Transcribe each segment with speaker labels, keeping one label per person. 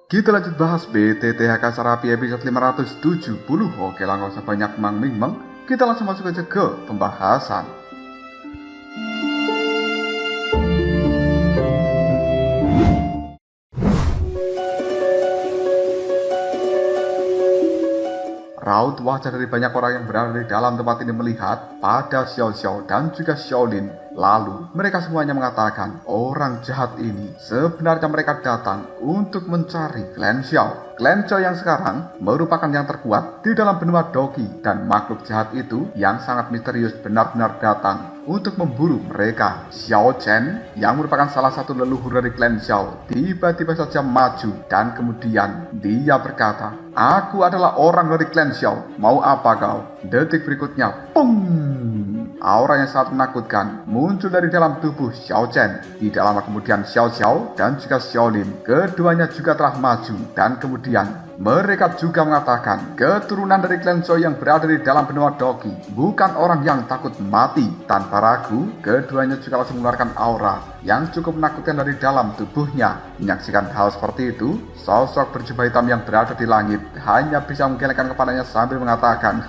Speaker 1: Kita lanjut bahas BTTHK Sarapi episode 570. Oke lah, gak usah banyak mang-ming-mang. Kita langsung masuk aja ke pembahasan. Raut wajah dari banyak orang yang berada di dalam tempat ini melihat pada Xiao Xiao dan juga Xiaolin. Lalu mereka semuanya mengatakan orang jahat ini sebenarnya mereka datang untuk mencari Klan Xiao. Klan Xiao yang sekarang merupakan yang terkuat di dalam benua Doki, dan makhluk jahat itu yang sangat misterius benar-benar datang untuk memburu mereka. Xiao Chen yang merupakan salah satu leluhur dari Klan Xiao tiba-tiba saja maju dan kemudian dia berkata, "Aku adalah orang dari Klan Xiao, mau apa kau?" Detik berikutnya, pung! Aura yang sangat menakutkan muncul dari dalam tubuh Xiao Chen. Tidak lama kemudian Xiao Xiao dan juga Xiaolin keduanya juga telah maju, dan kemudian mereka juga mengatakan keturunan dari Klan Xiao yang berada di dalam benua Doki bukan orang yang takut mati. Tanpa ragu, keduanya juga langsung mengeluarkan aura yang cukup menakutkan dari dalam tubuhnya. Menyaksikan hal seperti itu, sosok berjubah hitam yang berada di langit hanya bisa menggelengkan kepalanya sambil mengatakan,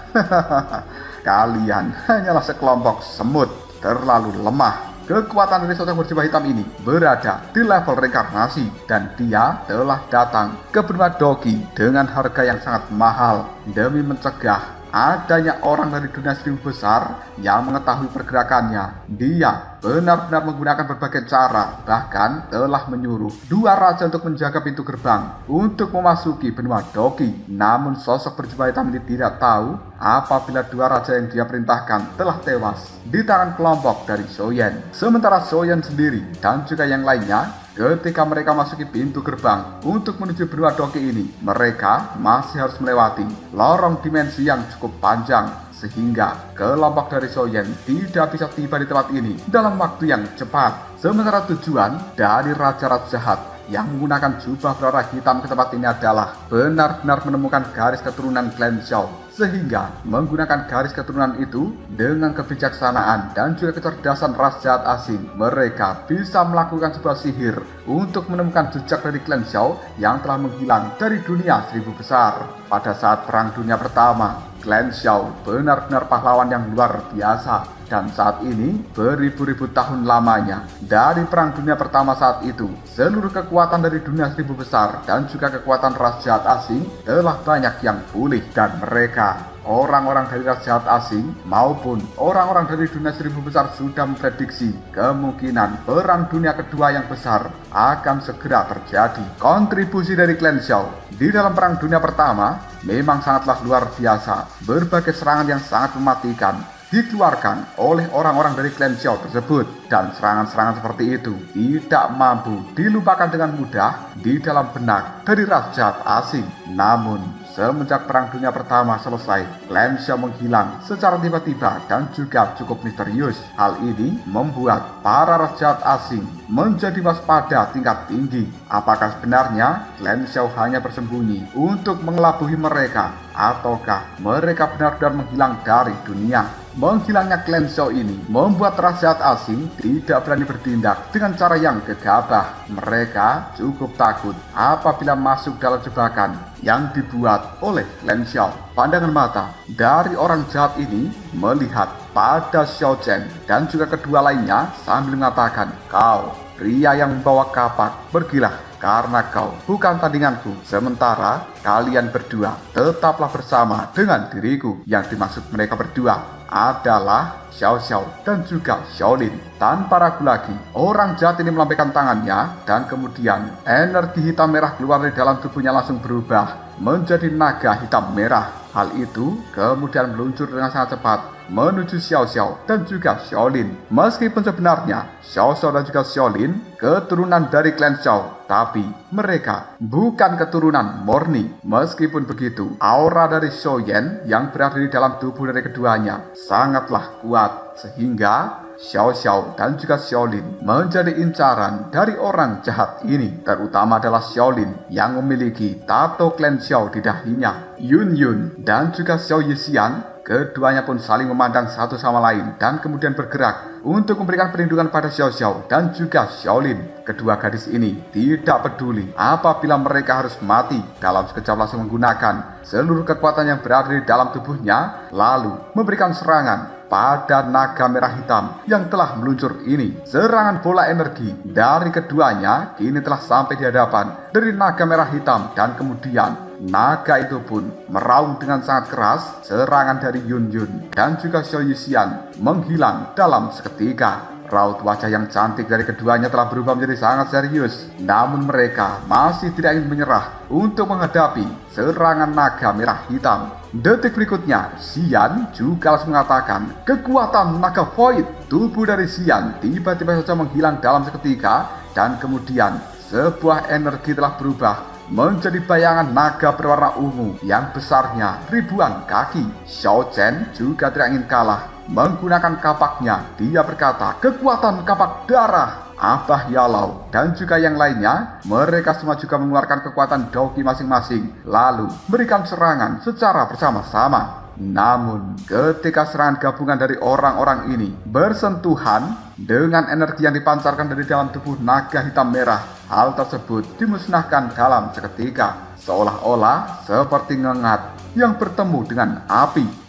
Speaker 1: "Kalian hanyalah sekelompok semut, terlalu lemah." Kekuatan dari sosok berjubah hitam ini berada di level reinkarnasi, dan dia telah datang ke benua Doki dengan harga yang sangat mahal demi mencegah adanya orang dari dunia seribu besar yang mengetahui pergerakannya. Dia benar-benar menggunakan berbagai cara, bahkan telah menyuruh dua raja untuk menjaga pintu gerbang untuk memasuki benua Doki. Namun sosok berjubah hitam ini tidak tahu apabila dua raja yang dia perintahkan telah tewas di tangan kelompok dari Shoyan. Sementara Shoyan sendiri dan juga yang lainnya, ketika mereka masuki pintu gerbang untuk menuju benua Doki ini, mereka masih harus melewati lorong dimensi yang cukup panjang, sehingga kelompok dari Shoyan tidak bisa tiba di tempat ini dalam waktu yang cepat. Sementara tujuan dari raja-raja jahat yang menggunakan jubah berwarna hitam ke tempat ini adalah benar-benar menemukan garis keturunan Klan Xiao, sehingga menggunakan garis keturunan itu dengan kebijaksanaan dan juga kecerdasan ras jahat asing, mereka bisa melakukan sebuah sihir untuk menemukan jejak dari Klan Xiao yang telah menghilang dari dunia seribu besar. Pada saat Perang Dunia Pertama, Klan Xiao benar-benar pahlawan yang luar biasa. Dan saat ini, beribu-ribu tahun lamanya dari Perang Dunia Pertama saat itu, seluruh kekuatan dari dunia seribu besar dan juga kekuatan ras jahat asing telah banyak yang pulih, dan mereka, orang-orang dari ras jahat asing maupun orang-orang dari dunia seribu besar, sudah memprediksi kemungkinan Perang Dunia Kedua yang besar akan segera terjadi. Kontribusi dari Klan Xiao di dalam Perang Dunia Pertama memang sangatlah luar biasa. Berbagai serangan yang sangat mematikan dikeluarkan oleh orang-orang dari Klan Xiao tersebut, dan serangan-serangan seperti itu tidak mampu dilupakan dengan mudah di dalam benak dari ras jahat asing. Namun semenjak Perang Dunia Pertama selesai, Klan Xiao menghilang secara tiba-tiba dan juga cukup misterius. Hal ini membuat para ras jahat asing menjadi waspada tingkat tinggi. Apakah sebenarnya Klan Xiao hanya bersembunyi untuk mengelabuhi mereka, ataukah mereka benar-benar menghilang dari dunia? Menghilangnya Klan Xiao ini membuat ras jahat asing tidak berani bertindak dengan cara yang gegabah. Mereka cukup takut apabila masuk dalam jebakan yang dibuat oleh Klan Xiao. Pandangan mata dari orang jahat ini melihat pada Xiao Chen dan juga kedua lainnya sambil mengatakan, "Kau pria yang membawa kapak, pergilah, karena kau bukan tandinganku. Sementara kalian berdua tetaplah bersama dengan diriku." Yang dimaksud mereka berdua adalah Xiao Xiao dan juga Xiaolin. Tanpa ragu lagi, orang jahat ini melambaikan tangannya, dan kemudian energi hitam merah keluar dari dalam tubuhnya langsung berubah menjadi naga hitam merah. Hal itu kemudian meluncur dengan sangat cepat menuju Xiao Xiao dan juga Xiaolin. Meskipun sebenarnya Xiao Xiao dan juga Xiaolin keturunan dari Klan Xiao, tapi mereka bukan keturunan murni. Meskipun begitu, aura dari Shoyan yang berada di dalam tubuh dari keduanya sangatlah kuat, sehingga Xiao Xiao dan juga Xiaolin menjadi incaran dari orang jahat ini. Terutama adalah Xiaolin yang memiliki tato Klan Xiao di dahinya. Yun Yun dan juga Xiao Yixian Keduanya pun saling memandang satu sama lain dan kemudian bergerak untuk memberikan perlindungan pada Xiao Xiao dan juga Xiaolin. Kedua gadis ini tidak peduli apabila mereka harus mati. Dalam sekejap langsung menggunakan seluruh kekuatan yang berada di dalam tubuhnya, lalu memberikan serangan pada naga merah hitam yang telah meluncur ini. Serangan bola energi dari keduanya kini telah sampai di hadapan dari naga merah hitam, dan kemudian naga itu pun meraung dengan sangat keras. Serangan dari Yun Yun dan juga Xiao Yixian menghilang dalam seketika. Raut wajah yang cantik dari keduanya telah berubah menjadi sangat serius. Namun mereka masih tidak ingin menyerah untuk menghadapi serangan naga merah hitam. Detik berikutnya, Xian juga langsung mengatakan kekuatan naga void. Tubuh dari Xian tiba-tiba saja menghilang dalam seketika, dan kemudian sebuah energi telah berubah menjadi bayangan naga berwarna ungu yang besarnya ribuan kaki. Xiao Chen juga tidak ingin kalah. Menggunakan kapaknya, dia berkata, kekuatan kapak darah. Abah Yalau dan juga yang lainnya, mereka semua juga mengeluarkan kekuatan Doki masing-masing, lalu memberikan serangan secara bersama-sama. Namun, ketika serangan gabungan dari orang-orang ini bersentuhan dengan energi yang dipancarkan dari dalam tubuh naga hitam merah, hal tersebut dimusnahkan dalam seketika, seolah-olah seperti ngengat yang bertemu dengan api.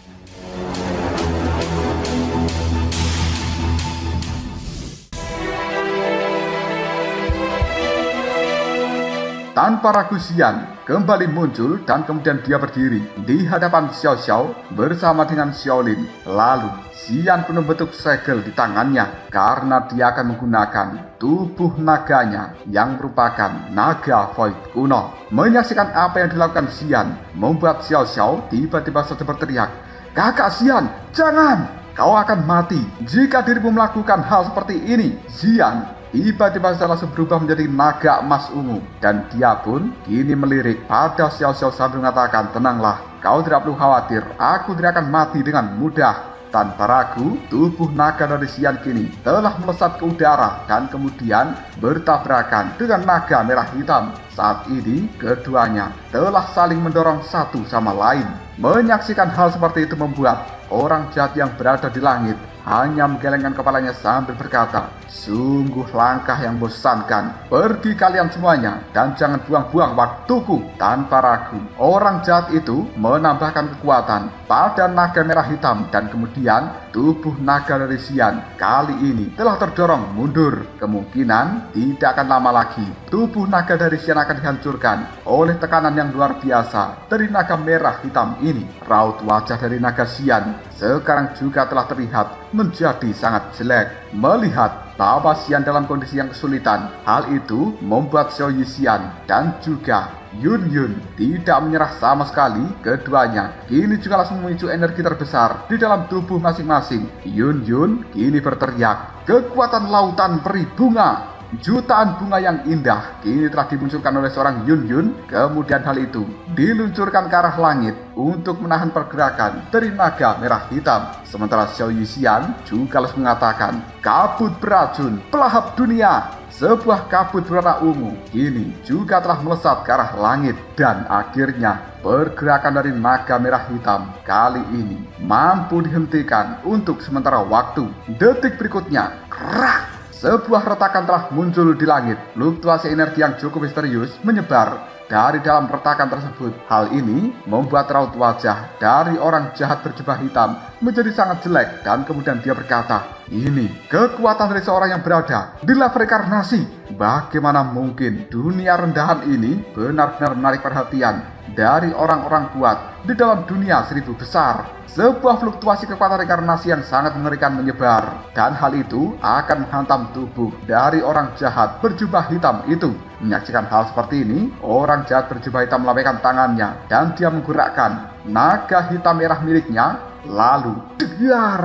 Speaker 1: Tanpa ragu, Xian kembali muncul dan kemudian dia berdiri di hadapan Xiao Xiao bersama dengan Xiaolin. Lalu Xian pun membentuk segel di tangannya karena dia akan menggunakan tubuh naganya yang merupakan naga void kuno. Menyaksikan apa yang dilakukan Xian membuat Xiao Xiao tiba-tiba saja berteriak, "Kakak Xian, jangan! Kau akan mati jika dirimu melakukan hal seperti ini." Xian tiba-tiba langsung berubah menjadi naga emas ungu, dan dia pun kini melirik pada Xiao Xiao sambil mengatakan, tenanglah, kau tidak perlu khawatir, aku tidak akan mati dengan mudah. Tanpa ragu, tubuh naga dari Xian kini telah melesat ke udara dan kemudian bertabrakan dengan naga merah hitam. Saat ini, keduanya telah saling mendorong satu sama lain. Menyaksikan hal seperti itu membuat orang jahat yang berada di langit hanya menggelengkan kepalanya sambil berkata, sungguh langkah yang bosankan. Pergi kalian semuanya dan jangan buang-buang waktuku. Tanpa ragu, orang jahat itu menambahkan kekuatan pada naga merah hitam, dan kemudian tubuh naga dari Xian kali ini telah terdorong mundur. Kemungkinan tidak akan lama lagi tubuh naga dari Xian akan dihancurkan oleh tekanan yang luar biasa dari naga merah hitam ini. Raut wajah dari naga Xian sekarang juga telah terlihat menjadi sangat jelek. Melihat bahwa Xian dalam kondisi yang kesulitan, hal itu membuat Xiao Yixian dan juga Yun Yun tidak menyerah sama sekali. Keduanya kini juga langsung memicu energi terbesar di dalam tubuh masing-masing. Yun Yun kini berteriak, kekuatan lautan peri bunga. Jutaan bunga yang indah kini telah dimunculkan oleh seorang Yun Yun. Kemudian hal itu diluncurkan ke arah langit untuk menahan pergerakan dari naga merah hitam. Sementara Xiao Yixian juga harus mengatakan, kabut beracun pelahap dunia. Sebuah kabut berwarna ungu kini juga telah melesat ke arah langit, dan akhirnya pergerakan dari naga merah hitam kali ini mampu dihentikan untuk sementara waktu. Detik berikutnya, kerak! Sebuah retakan telah muncul di langit. Fluktuasi energi yang cukup misterius menyebar dari dalam retakan tersebut. Hal ini membuat raut wajah dari orang jahat berjubah hitam menjadi sangat jelek, dan kemudian dia berkata, ini kekuatan dari seorang yang berada di level rekarnasi. Bagaimana mungkin dunia rendahan ini benar-benar menarik perhatian dari orang-orang kuat di dalam dunia 1000 besar. Sebuah fluktuasi kekuatan rekarnasi yang sangat mengerikan menyebar, dan hal itu akan menghantam tubuh dari orang jahat berjubah hitam itu. Menyaksikan hal seperti ini, orang jahat berjubah hitam melambaikan tangannya dan dia menggerakkan naga hitam merah miliknya, lalu degar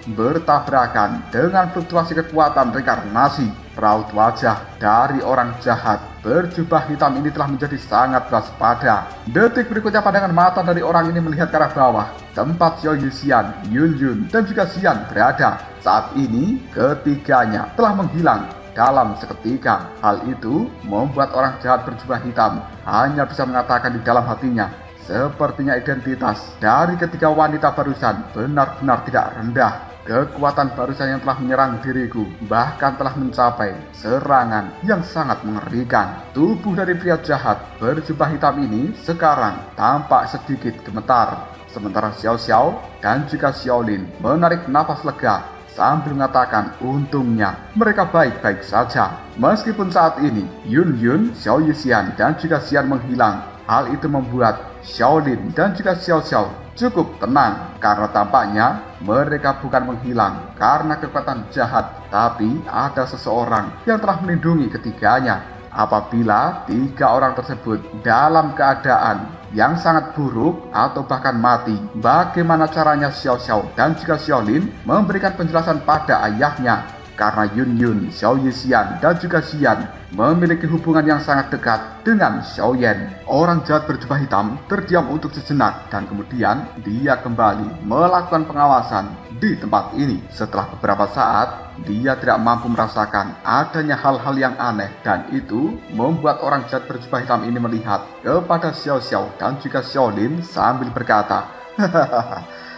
Speaker 1: bertabrakan dengan fluktuasi kekuatan rekarnasi. Raut wajah dari orang jahat berjubah hitam ini telah menjadi sangat waspada. Detik berikutnya, pandangan mata dari orang ini melihat ke arah bawah, tempat Xiao Yixian, Yun Yun, dan juga Xian berada. Saat ini ketiganya telah menghilang dalam seketika. Hal itu membuat orang jahat berjubah hitam hanya bisa mengatakan di dalam hatinya, Sepertinya identitas dari ketiga wanita barusan benar-benar tidak rendah. Kekuatan barusan yang telah menyerang diriku bahkan telah mencapai serangan yang sangat mengerikan. Tubuh dari pria jahat berjubah hitam ini sekarang tampak sedikit gemetar. Sementara Xiao Xiao dan juga Xiaolin menarik napas lega sambil mengatakan untungnya mereka baik-baik saja. Meskipun saat ini Yun Yun, Xiao Yixian dan juga Xian menghilang, hal itu membuat Xiaolin dan juga Xiao Xiao cukup tenang karena tampaknya mereka bukan menghilang karena kekuatan jahat, tapi ada seseorang yang telah melindungi ketiganya. Apabila tiga orang tersebut dalam keadaan yang sangat buruk atau bahkan mati, bagaimana caranya Xiao Xiao dan juga Xiaolin memberikan penjelasan pada ayahnya? Karena Yun Yun, Xiao Yixian dan juga Xian memiliki hubungan yang sangat dekat dengan Xiao Yan. Orang jahat berjubah hitam terdiam untuk sejenak dan kemudian dia kembali melakukan pengawasan di tempat ini. Setelah beberapa saat, dia tidak mampu merasakan adanya hal-hal yang aneh dan itu membuat orang jahat berjubah hitam ini melihat kepada Xiao Xiao dan juga Xiaolin sambil berkata,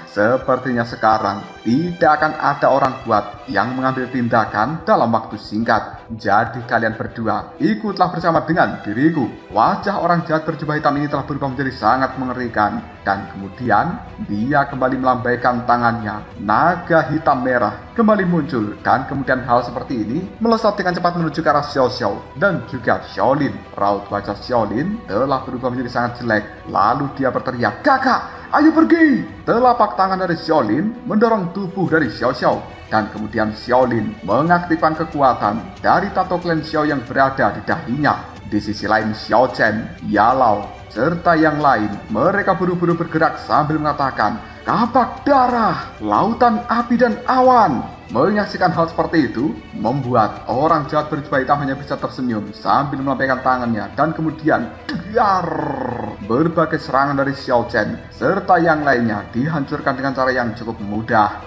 Speaker 1: sepertinya sekarang tidak akan ada orang kuat yang mengambil tindakan dalam waktu singkat. Jadi kalian berdua ikutlah bersama dengan diriku. Wajah orang jahat berjubah hitam ini telah berubah menjadi sangat mengerikan. Dan kemudian dia kembali melambaikan tangannya. Naga hitam merah kembali muncul. Dan kemudian hal seperti ini melesat dengan cepat menuju ke arah Xiao Xiao dan juga Xiaolin. Raut wajah Xiaolin telah berubah menjadi sangat jelek. Lalu dia berteriak, "Kakak, ayo pergi!" Telapak tangan dari Xiaolin mendorong tubuh dari Xiao Xiao. Dan kemudian Xiaolin mengaktifkan kekuatan dari tato klan Xiao yang berada di dahinya. Di sisi lain Xiao Chen, Yalao, serta yang lain, mereka buru-buru bergerak sambil mengatakan, "Kapak darah, lautan api dan awan." Menyaksikan hal seperti itu membuat orang jahat berjubah hitam hanya bisa tersenyum sambil melambaikan tangannya dan kemudian berbagai serangan dari Xiao Chen serta yang lainnya dihancurkan dengan cara yang cukup mudah.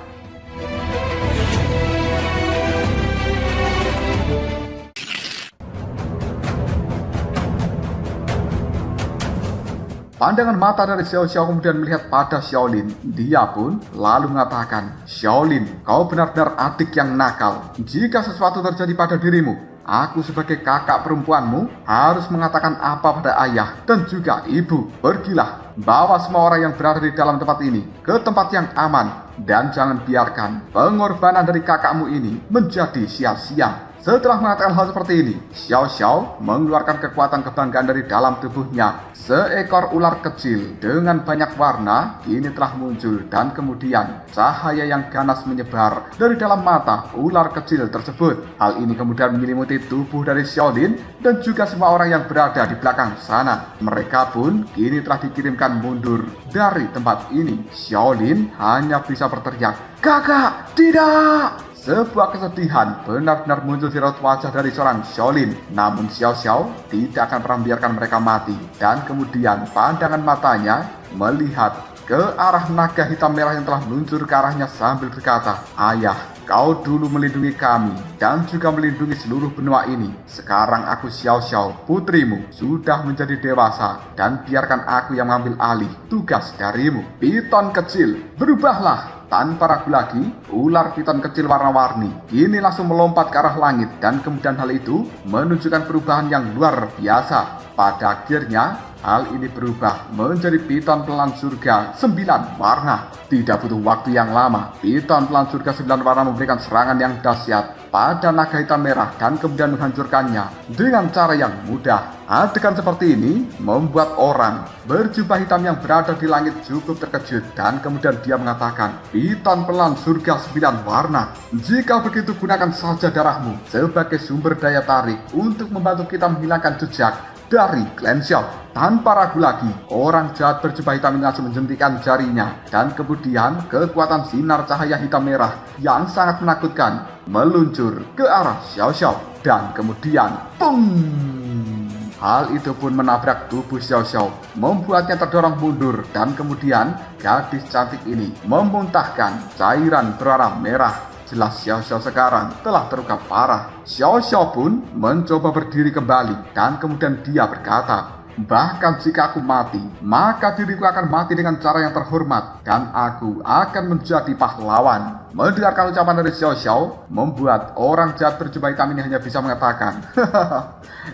Speaker 1: Pandangan mata dari Xiao Xiao kemudian melihat pada Xiaolin. Dia pun lalu mengatakan, "Xiaolin, kau benar-benar adik yang nakal. Jika sesuatu terjadi pada dirimu, aku sebagai kakak perempuanmu harus mengatakan apa pada ayah dan juga ibu. Pergilah, bawa semua orang yang berada di dalam tempat ini ke tempat yang aman. Dan jangan biarkan pengorbanan dari kakakmu ini menjadi sia-sia." Setelah mengatakan hal seperti ini, Xiao Xiao mengeluarkan kekuatan kebanggaan dari dalam tubuhnya. Seekor ular kecil dengan banyak warna kini telah muncul dan kemudian cahaya yang ganas menyebar dari dalam mata ular kecil tersebut. Hal ini kemudian menyelimuti tubuh dari Xiaolin dan juga semua orang yang berada di belakang sana. Mereka pun kini telah dikirimkan mundur dari tempat ini. Xiaolin hanya bisa berteriak, "Kakak, tidak!" Sebuah kesedihan benar-benar muncul di raut wajah dari seorang Xiaolin. Namun Xiao Xiao tidak akan pernah membiarkan mereka mati. Dan kemudian pandangan matanya melihat ke arah naga hitam merah yang telah meluncur ke arahnya sambil berkata, "Ayah, kau dulu melindungi kami dan juga melindungi seluruh benua ini. Sekarang aku Xiao Xiao, putrimu, sudah menjadi dewasa dan biarkan aku yang mengambil alih tugas darimu. Piton kecil, berubahlah." Tanpa ragu lagi, ular piton kecil warna-warni kini langsung melompat ke arah langit dan kemudian hal itu menunjukkan perubahan yang luar biasa. Pada akhirnya, hal ini berubah menjadi piton pelan surga 9 warna. Tidak butuh waktu yang lama, piton pelan surga 9 warna memberikan serangan yang dahsyat pada naga hitam merah dan kemudian menghancurkannya dengan cara yang mudah. Adegan seperti ini membuat orang berjubah hitam yang berada di langit cukup terkejut dan kemudian dia mengatakan, "Piton pelan surga 9 warna. Jika begitu gunakan saja darahmu sebagai sumber daya tarik untuk membantu kita menghilangkan jejak dari klan Xiao." Tanpa ragu lagi, orang jahat berjubah hitam ini langsung menjentikan jarinya dan kemudian kekuatan sinar cahaya hitam merah yang sangat menakutkan meluncur ke arah Xiao Xiao dan kemudian pung! Hal itu pun menabrak tubuh Xiao Xiao, membuatnya terdorong mundur dan kemudian gadis cantik ini memuntahkan cairan berwarna merah. Jelas Xiao Xiao sekarang telah terluka parah. Xiao Xiao pun mencoba berdiri kembali dan kemudian dia berkata, Bahkan jika aku mati, maka diriku akan mati dengan cara yang terhormat dan aku akan menjadi pahlawan. Mendengarkan ucapan dari Xiao Xiao membuat orang jahat berjubah hitam ini hanya bisa mengatakan,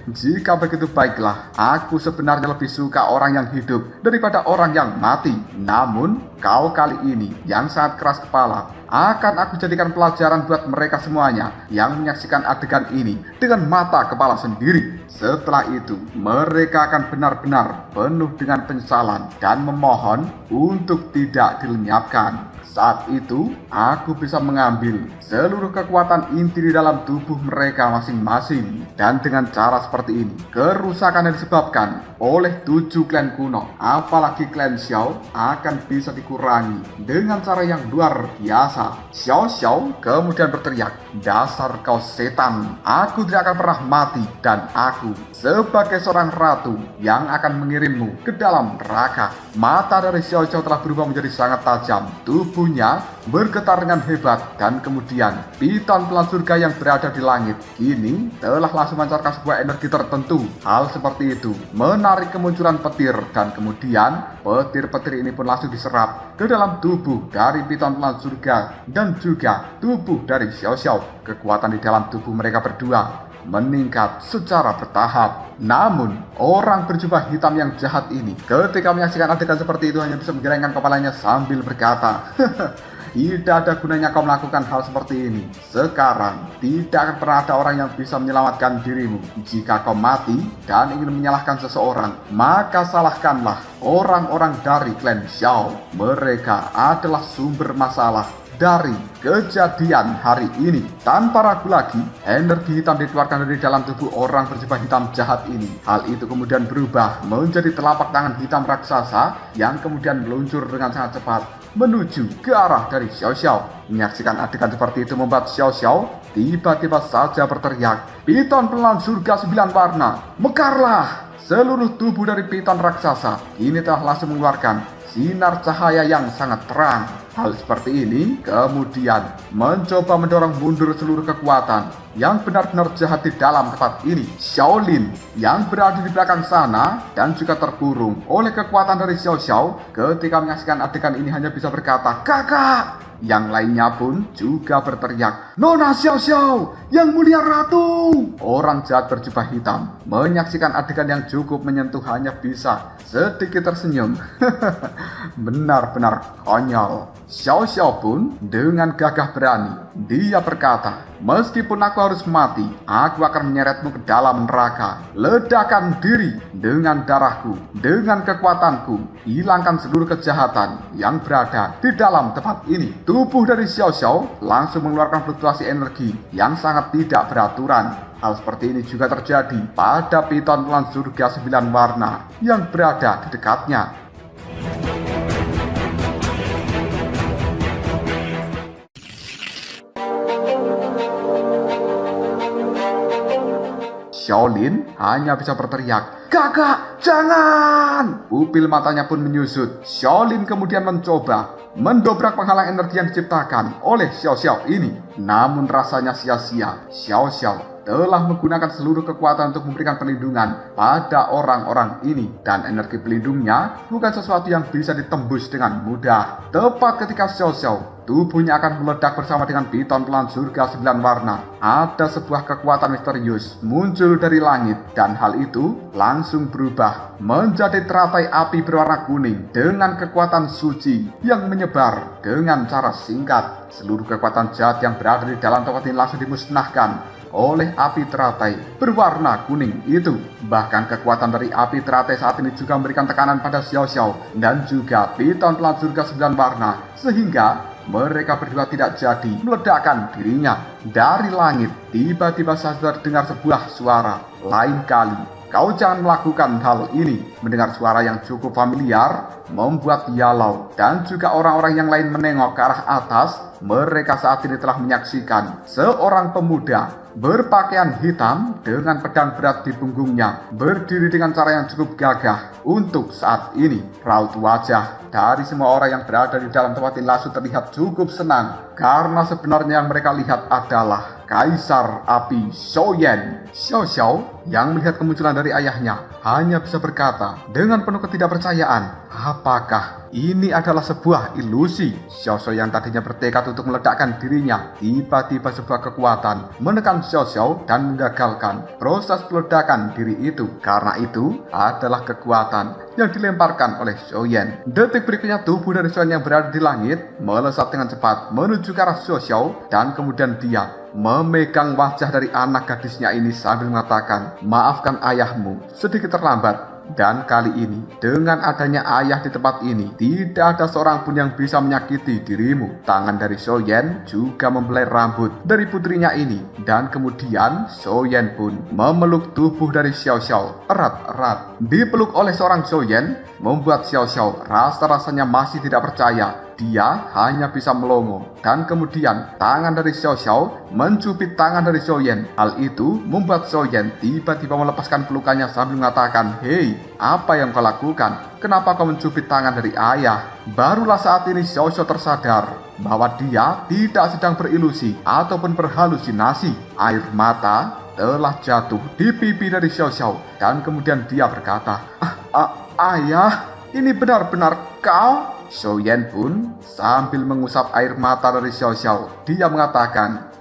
Speaker 1: jika begitu baiklah, aku sebenarnya lebih suka orang yang hidup daripada orang yang mati. Namun, kau kali ini yang sangat keras kepala, akan aku jadikan pelajaran buat mereka semuanya yang menyaksikan adegan ini dengan mata kepala sendiri. Setelah itu, mereka akan benar-benar penuh dengan penyesalan dan memohon untuk tidak dilenyapkan. Saat itu, aku bisa mengambil seluruh kekuatan inti di dalam tubuh mereka masing-masing. Dan dengan cara seperti ini, kerusakan yang disebabkan oleh 7 klan kuno, apalagi klan Xiao, akan bisa dikurangi dengan cara yang luar biasa. Xiao Xiao kemudian berteriak, dasar kau setan, aku tidak akan pernah mati dan aku sebagai seorang ratu yang akan mengirimmu ke dalam neraka. Mata dari Xiao Xiao telah berubah menjadi sangat tajam. Tubuhnya bergetar dengan hebat dan kemudian piton pelan surga yang berada di langit kini telah langsung memancarkan sebuah energi tertentu. Hal seperti itu menarik kemunculan petir dan kemudian petir-petir ini pun langsung diserap ke dalam tubuh dari piton pelan surga dan juga tubuh dari Xiao Xiao. Kekuatan di dalam tubuh mereka berdua meningkat secara bertahap. Namun, orang berjubah hitam yang jahat ini ketika menyaksikan adegan seperti itu hanya bisa menggelengkan kepalanya sambil berkata, tidak ada gunanya kau melakukan hal seperti ini. Sekarang, tidak akan pernah ada orang yang bisa menyelamatkan dirimu. Jika kau mati dan ingin menyalahkan seseorang, maka salahkanlah orang-orang dari klan Xiao. Mereka adalah sumber masalah dari kejadian hari ini. Tanpa ragu lagi, energi hitam dikeluarkan dari dalam tubuh orang berjubah hitam jahat ini. Hal itu kemudian berubah menjadi telapak tangan hitam raksasa yang kemudian meluncur dengan sangat cepat menuju ke arah dari Xiao Xiao. Menyaksikan adegan seperti itu membuat Xiao Xiao tiba-tiba saja berteriak, piton pelan surga 9 warna, mekarlah! Seluruh tubuh dari piton raksasa ini telah langsung mengeluarkan sinar cahaya yang sangat terang. Hal seperti ini kemudian mencoba mendorong mundur seluruh kekuatan yang benar-benar jahat di dalam tempat ini. Shaolin yang berada di belakang sana dan juga terkurung oleh kekuatan dari Xiao Xiao ketika menyaksikan adegan ini hanya bisa berkata, kakak! Yang lainnya pun juga berteriak, Nona Xiao Xiao, yang mulia ratu! Orang jahat berjubah hitam menyaksikan adegan yang cukup menyentuh hanya bisa sedikit tersenyum. Benar-benar konyol. Xiao Xiao pun dengan gagah berani, dia berkata, meskipun aku harus mati, aku akan menyeretmu ke dalam neraka. Ledakan diri dengan darahku, dengan kekuatanku, hilangkan seluruh kejahatan yang berada di dalam tempat ini. Tubuh dari Xiao Xiao langsung mengeluarkan fluktuasi energi yang sangat tidak beraturan. Hal seperti ini juga terjadi pada piton pelan surga 9 warna yang berada di dekatnya. Shaolin hanya bisa berteriak, kakak, jangan! Pupil matanya pun menyusut. Shaolin kemudian mencoba mendobrak penghalang energi yang diciptakan oleh Xiao Xiao ini. Namun rasanya sia-sia. Xiao Xiao telah menggunakan seluruh kekuatan untuk memberikan perlindungan pada orang-orang ini. Dan energi pelindungnya bukan sesuatu yang bisa ditembus dengan mudah. Tepat ketika Xiao Xiao tubuhnya akan meledak bersama dengan piton pelan surga 9 warna, ada sebuah kekuatan misterius muncul dari langit. Dan hal itu langsung berubah menjadi teratai api berwarna kuning dengan kekuatan suci yang menyebar dengan cara singkat. Seluruh kekuatan jahat yang berada di dalam tempat ini langsung dimusnahkan oleh api teratai berwarna kuning itu. Bahkan kekuatan dari api teratai saat ini juga memberikan tekanan pada Xiao Xiao dan juga piton pelan surga 9 warna, sehingga mereka berdua tidak jadi meledakkan dirinya. Dari langit tiba-tiba saja terdengar sebuah suara, lain kali kau jangan melakukan hal ini. Mendengar suara yang cukup familiar membuat Yalau dan juga orang-orang yang lain menengok ke arah atas. Mereka saat ini telah menyaksikan seorang pemuda berpakaian hitam dengan pedang berat di punggungnya, berdiri dengan cara yang cukup gagah. Untuk saat ini, raut wajah dari semua orang yang berada di dalam tempat ini langsung terlihat cukup senang, karena sebenarnya yang mereka lihat adalah Kaisar Api Xiaoyan. Xiao Xiao yang melihat kemunculan dari ayahnya hanya bisa berkata dengan penuh ketidakpercayaan, apakah ini adalah sebuah ilusi? Xiao Xiao yang tadinya bertekad untuk meledakkan dirinya, tiba-tiba sebuah kekuatan menekan Xiao Xiao dan menggagalkan proses peledakan diri itu. Karena itu adalah kekuatan yang dilemparkan oleh Xiaoyan. Detik berikutnya tubuh dari Xiaoyan yang berada di langit melesat dengan cepat menuju ke arah Xiao Xiao dan kemudian dia memegang wajah dari anak gadisnya ini sambil mengatakan, maafkan ayahmu, sedikit terlambat. Dan kali ini, dengan adanya ayah di tempat ini, tidak ada seorang pun yang bisa menyakiti dirimu. Tangan dari Xiaoyan juga membelai rambut dari putrinya ini. Dan kemudian, Xiaoyan pun memeluk tubuh dari Xiao Xiao erat-erat. Dipeluk oleh seorang Xiaoyan, membuat Xiao Xiao rasa-rasanya masih tidak percaya. Dia hanya bisa melongo. Dan kemudian tangan dari Xiao Xiao mencubit tangan dari Xiaoyan. Hal itu membuat Xiaoyan tiba-tiba melepaskan pelukannya sambil mengatakan, "Hei, apa yang kau lakukan? Kenapa kau mencubit tangan dari ayah?" Barulah saat ini Xiao Xiao tersadar bahwa dia tidak sedang berilusi ataupun berhalusinasi. Air mata telah jatuh di pipi dari Xiao Xiao. Dan kemudian dia berkata, "Ayah, ini benar-benar kau?" Xiaoyan pun sambil mengusap air mata dari Xiao Xiao. Dia mengatakan,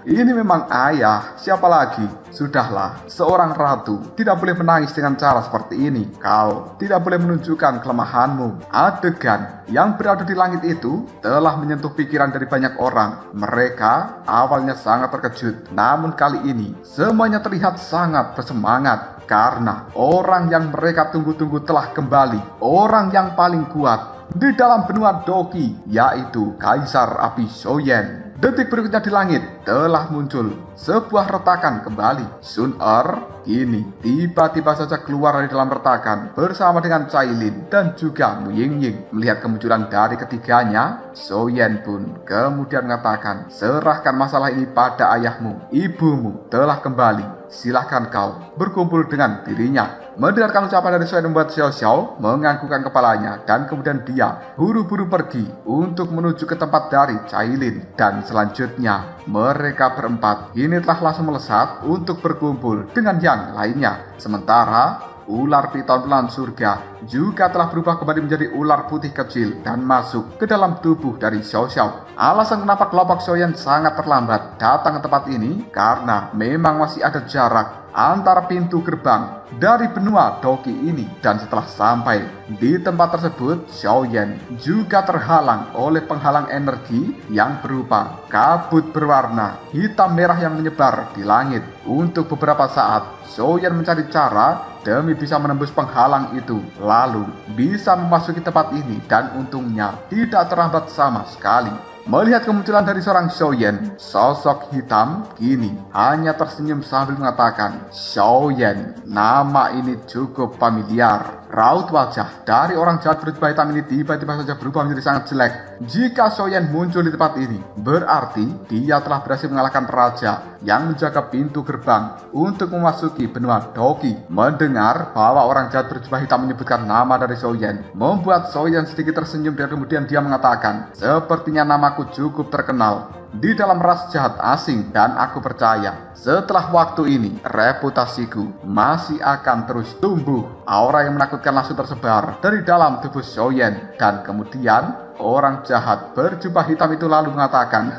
Speaker 1: "Ini memang ayah, siapa lagi? Sudahlah, seorang ratu tidak boleh menangis dengan cara seperti ini. Kau tidak boleh menunjukkan kelemahanmu." Adegan yang berada di langit itu telah menyentuh pikiran dari banyak orang. Mereka awalnya sangat terkejut, namun kali ini semuanya terlihat sangat bersemangat. Karena orang yang mereka tunggu-tunggu telah kembali. Orang yang paling kuat di dalam benua Doki, yaitu Kaisar Api Xiaoyan. Detik berikutnya di langit telah muncul sebuah retakan kembali. Sun Er kini tiba-tiba saja keluar dari dalam retakan bersama dengan Cailin dan juga Mu Yingying. Melihat kemunculan dari ketiganya, Xiaoyan pun kemudian mengatakan, "Serahkan masalah ini pada ayahmu. Ibumu telah kembali. Silahkan kau berkumpul dengan dirinya." Mendengarkan ucapan dari Xiaoyan membuat Xiao Xiao menganggukkan kepalanya dan kemudian dia buru-buru pergi untuk menuju ke tempat dari Cailin. Dan selanjutnya mereka berempat ini telah langsung melesat untuk berkumpul dengan yang lainnya. Sementara ular piton pelan surga juga telah berubah kembali menjadi ular putih kecil dan masuk ke dalam tubuh dari Xiao Xiao. Alasan kenapa kelompok Xiaoyan sangat terlambat datang ke tempat ini karena memang masih ada jarak antara pintu gerbang dari benua Doki ini. Dan setelah sampai di tempat tersebut, Xiaoyan juga terhalang oleh penghalang energi yang berupa kabut berwarna hitam merah yang menyebar di langit. Untuk beberapa saat, Xiaoyan mencari cara demi bisa menembus penghalang itu, lalu bisa memasuki tempat ini, dan untungnya tidak terlambat sama sekali. Melihat kemunculan dari seorang Xiaoyan, sosok hitam kini hanya tersenyum sambil mengatakan, "Xiaoyan, nama ini cukup familiar." Raut wajah dari orang jahat berjubah hitam ini tiba-tiba saja berubah menjadi sangat jelek. Jika Xiaoyan muncul di tempat ini, berarti dia telah berhasil mengalahkan raja yang menjaga pintu gerbang untuk memasuki benua Doki. Mendengar bahwa orang jahat berjubah hitam menyebutkan nama dari Xiaoyan, membuat Xiaoyan sedikit tersenyum dan kemudian dia mengatakan, "Sepertinya namaku cukup terkenal di dalam ras jahat asing, dan aku percaya setelah waktu ini reputasiku masih akan terus tumbuh." Aura yang menakutkan langsung tersebar dari dalam tubuh Xiaoyan, dan kemudian orang jahat berjubah hitam itu lalu mengatakan,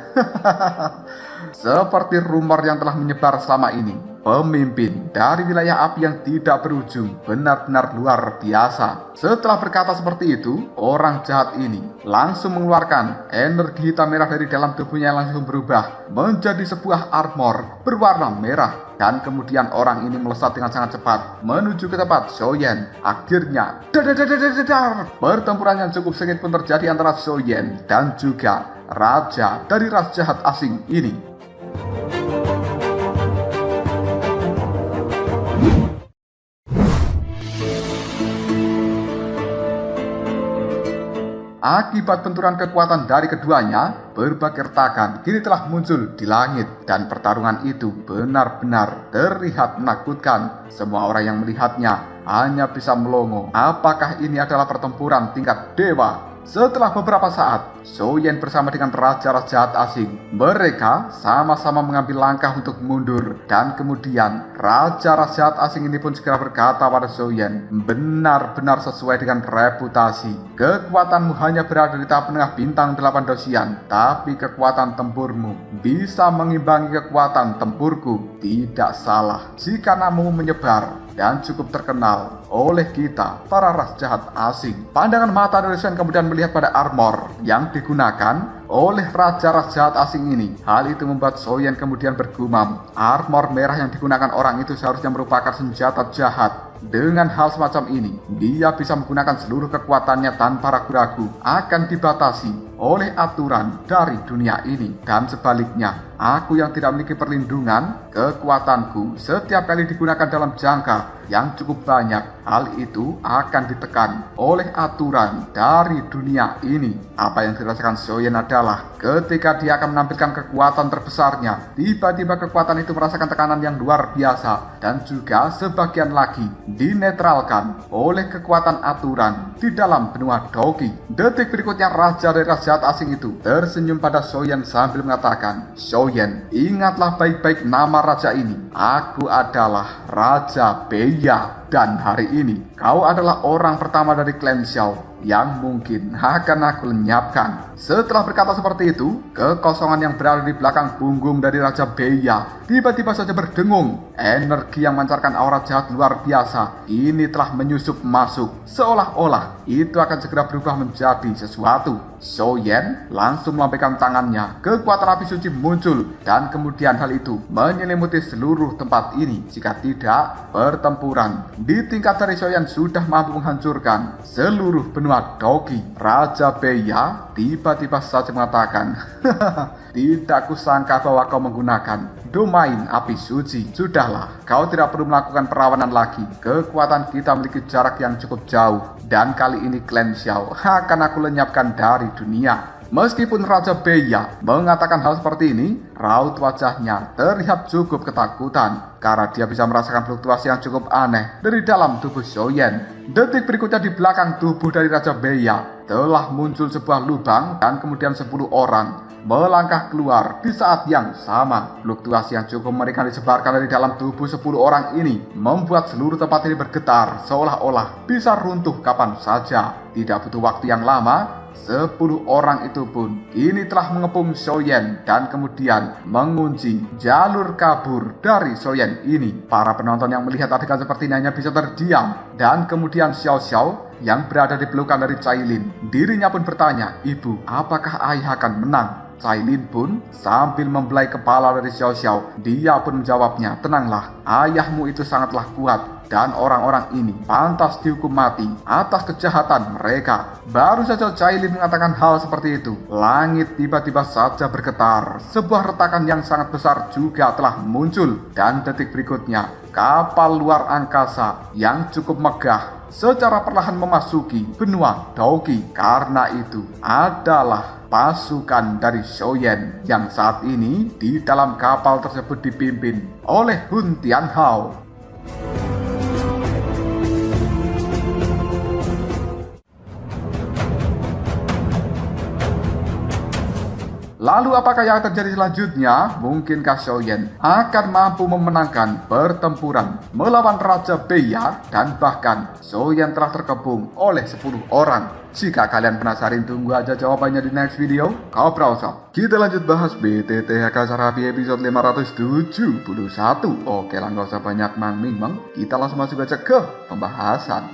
Speaker 1: "Seperti rumor yang telah menyebar selama ini, pemimpin dari wilayah api yang tidak berujung benar-benar luar biasa." Setelah berkata seperti itu, orang jahat ini langsung mengeluarkan energi hitam merah dari dalam tubuhnya yang langsung berubah menjadi sebuah armor berwarna merah. Dan kemudian orang ini melesat dengan sangat cepat menuju ke tempat Xiaoyan. Akhirnya, pertempuran yang cukup sengit pun terjadi antara Xiaoyan dan juga raja dari ras jahat asing ini. Akibat benturan kekuatan dari keduanya, berbagai retakan kini telah muncul di langit, dan pertarungan itu benar-benar terlihat menakutkan. Semua orang yang melihatnya hanya bisa melongo. Apakah ini adalah pertempuran tingkat dewa? Setelah beberapa saat, Xiaoyan bersama dengan raja-raja jahat asing. Mereka sama-sama mengambil langkah untuk mundur. Dan kemudian, raja-raja jahat asing ini pun segera berkata pada Xiaoyan, benar-benar sesuai dengan reputasi. Kekuatanmu hanya berada di tahap menengah bintang 8 dosian, tapi kekuatan tempurmu bisa mengimbangi kekuatan tempurku. Tidak salah jika namamu menyebar dan cukup terkenal oleh kita, para ras jahat asing. Pandangan mata dari Xiaoyan kemudian melihat pada armor yang digunakan oleh raja-raja jahat asing ini. Hal itu membuat Xiaoyan kemudian bergumam, armor merah yang digunakan orang itu seharusnya merupakan senjata jahat. Dengan hal semacam ini, dia bisa menggunakan seluruh kekuatannya tanpa ragu-ragu, akan dibatasi oleh aturan dari dunia ini. Dan sebaliknya, aku yang tidak memiliki perlindungan, kekuatanku setiap kali digunakan dalam jangka yang cukup banyak, hal itu akan ditekan oleh aturan dari dunia ini. Apa yang dirasakan Xiaoyan adalah ketika dia akan menampilkan kekuatan terbesarnya, tiba-tiba kekuatan itu merasakan tekanan yang luar biasa dan juga sebagian lagi dinetralkan oleh kekuatan aturan di dalam benua Doki. Detik berikutnya, raja dari ras jahat asing itu tersenyum pada Xiaoyan sambil mengatakan, Xiaoyan, ingatlah baik-baik nama raja ini. Aku adalah Raja Beya, dan hari ini kau adalah orang pertama dari klan Xiao yang mungkin akan aku lenyapkan. Setelah berkata seperti itu, kekosongan yang berada di belakang punggung dari Raja Beya tiba-tiba saja berdengung. Energi yang memancarkan aura jahat luar biasa ini telah menyusup masuk, seolah-olah itu akan segera berubah menjadi sesuatu. Xiaoyan langsung melambaikan tangannya, kekuatan api suci muncul, dan kemudian hal itu menyelimuti seluruh tempat ini. Jika tidak, pertempuran di tingkat dari Xiaoyan sudah mampu menghancurkan seluruh benua Doki. Raja Beya tiba-tiba saja mengatakan, tidak kusangka bahwa kau menggunakan domain api suci. Sudahlah, kau tidak perlu melakukan perlawanan lagi. Kekuatan kita memiliki jarak yang cukup jauh, dan kali ini klan Xiao akan aku lenyapkan dari dunia. Meskipun Raja Beya mengatakan hal seperti ini, raut wajahnya terlihat cukup ketakutan karena dia bisa merasakan fluktuasi yang cukup aneh dari dalam tubuh Xiaoyan. Detik berikutnya, di belakang tubuh dari Raja Beya telah muncul sebuah lubang dan kemudian 10 orang melangkah keluar di saat yang sama. Fluktuasi yang cukup mengerikan disebarkan dari dalam tubuh 10 orang ini membuat seluruh tempat ini bergetar seolah-olah bisa runtuh kapan saja. Tidak butuh waktu yang lama, 10 orang itu pun kini telah mengepung Xiaoyan dan kemudian mengunci jalur kabur dari Xiaoyan ini. Para penonton yang melihat adegan seperti ini hanya bisa terdiam, dan kemudian Xiao Xiao yang berada di pelukan dari Cailin, dirinya pun bertanya, Ibu, apakah ayah akan menang? Cailin pun sambil membelai kepala dari Xiao Xiao, dia pun menjawabnya, tenanglah, ayahmu itu sangatlah kuat dan orang-orang ini pantas dihukum mati atas kejahatan mereka. Baru saja Cailin mengatakan hal seperti itu, langit tiba-tiba saja bergetar. Sebuah retakan yang sangat besar juga telah muncul, dan detik berikutnya kapal luar angkasa yang cukup megah secara perlahan memasuki benua Doki. Karena itu adalah pasukan dari Xiaoyan yang saat ini di dalam kapal tersebut dipimpin oleh Hun Tianhao. Lalu apakah yang terjadi selanjutnya? Mungkinkah Xiaoyan akan mampu memenangkan pertempuran melawan Raja Beya? Dan bahkan Xiaoyan telah terkepung oleh 10 orang. Jika kalian penasaran, tunggu aja jawabannya di next video. Kau browser. Kita lanjut bahas BTTH Sarabi episode 571. Oke lah, gak usah banyak mang-ming. Kita langsung masuk aja ke pembahasan.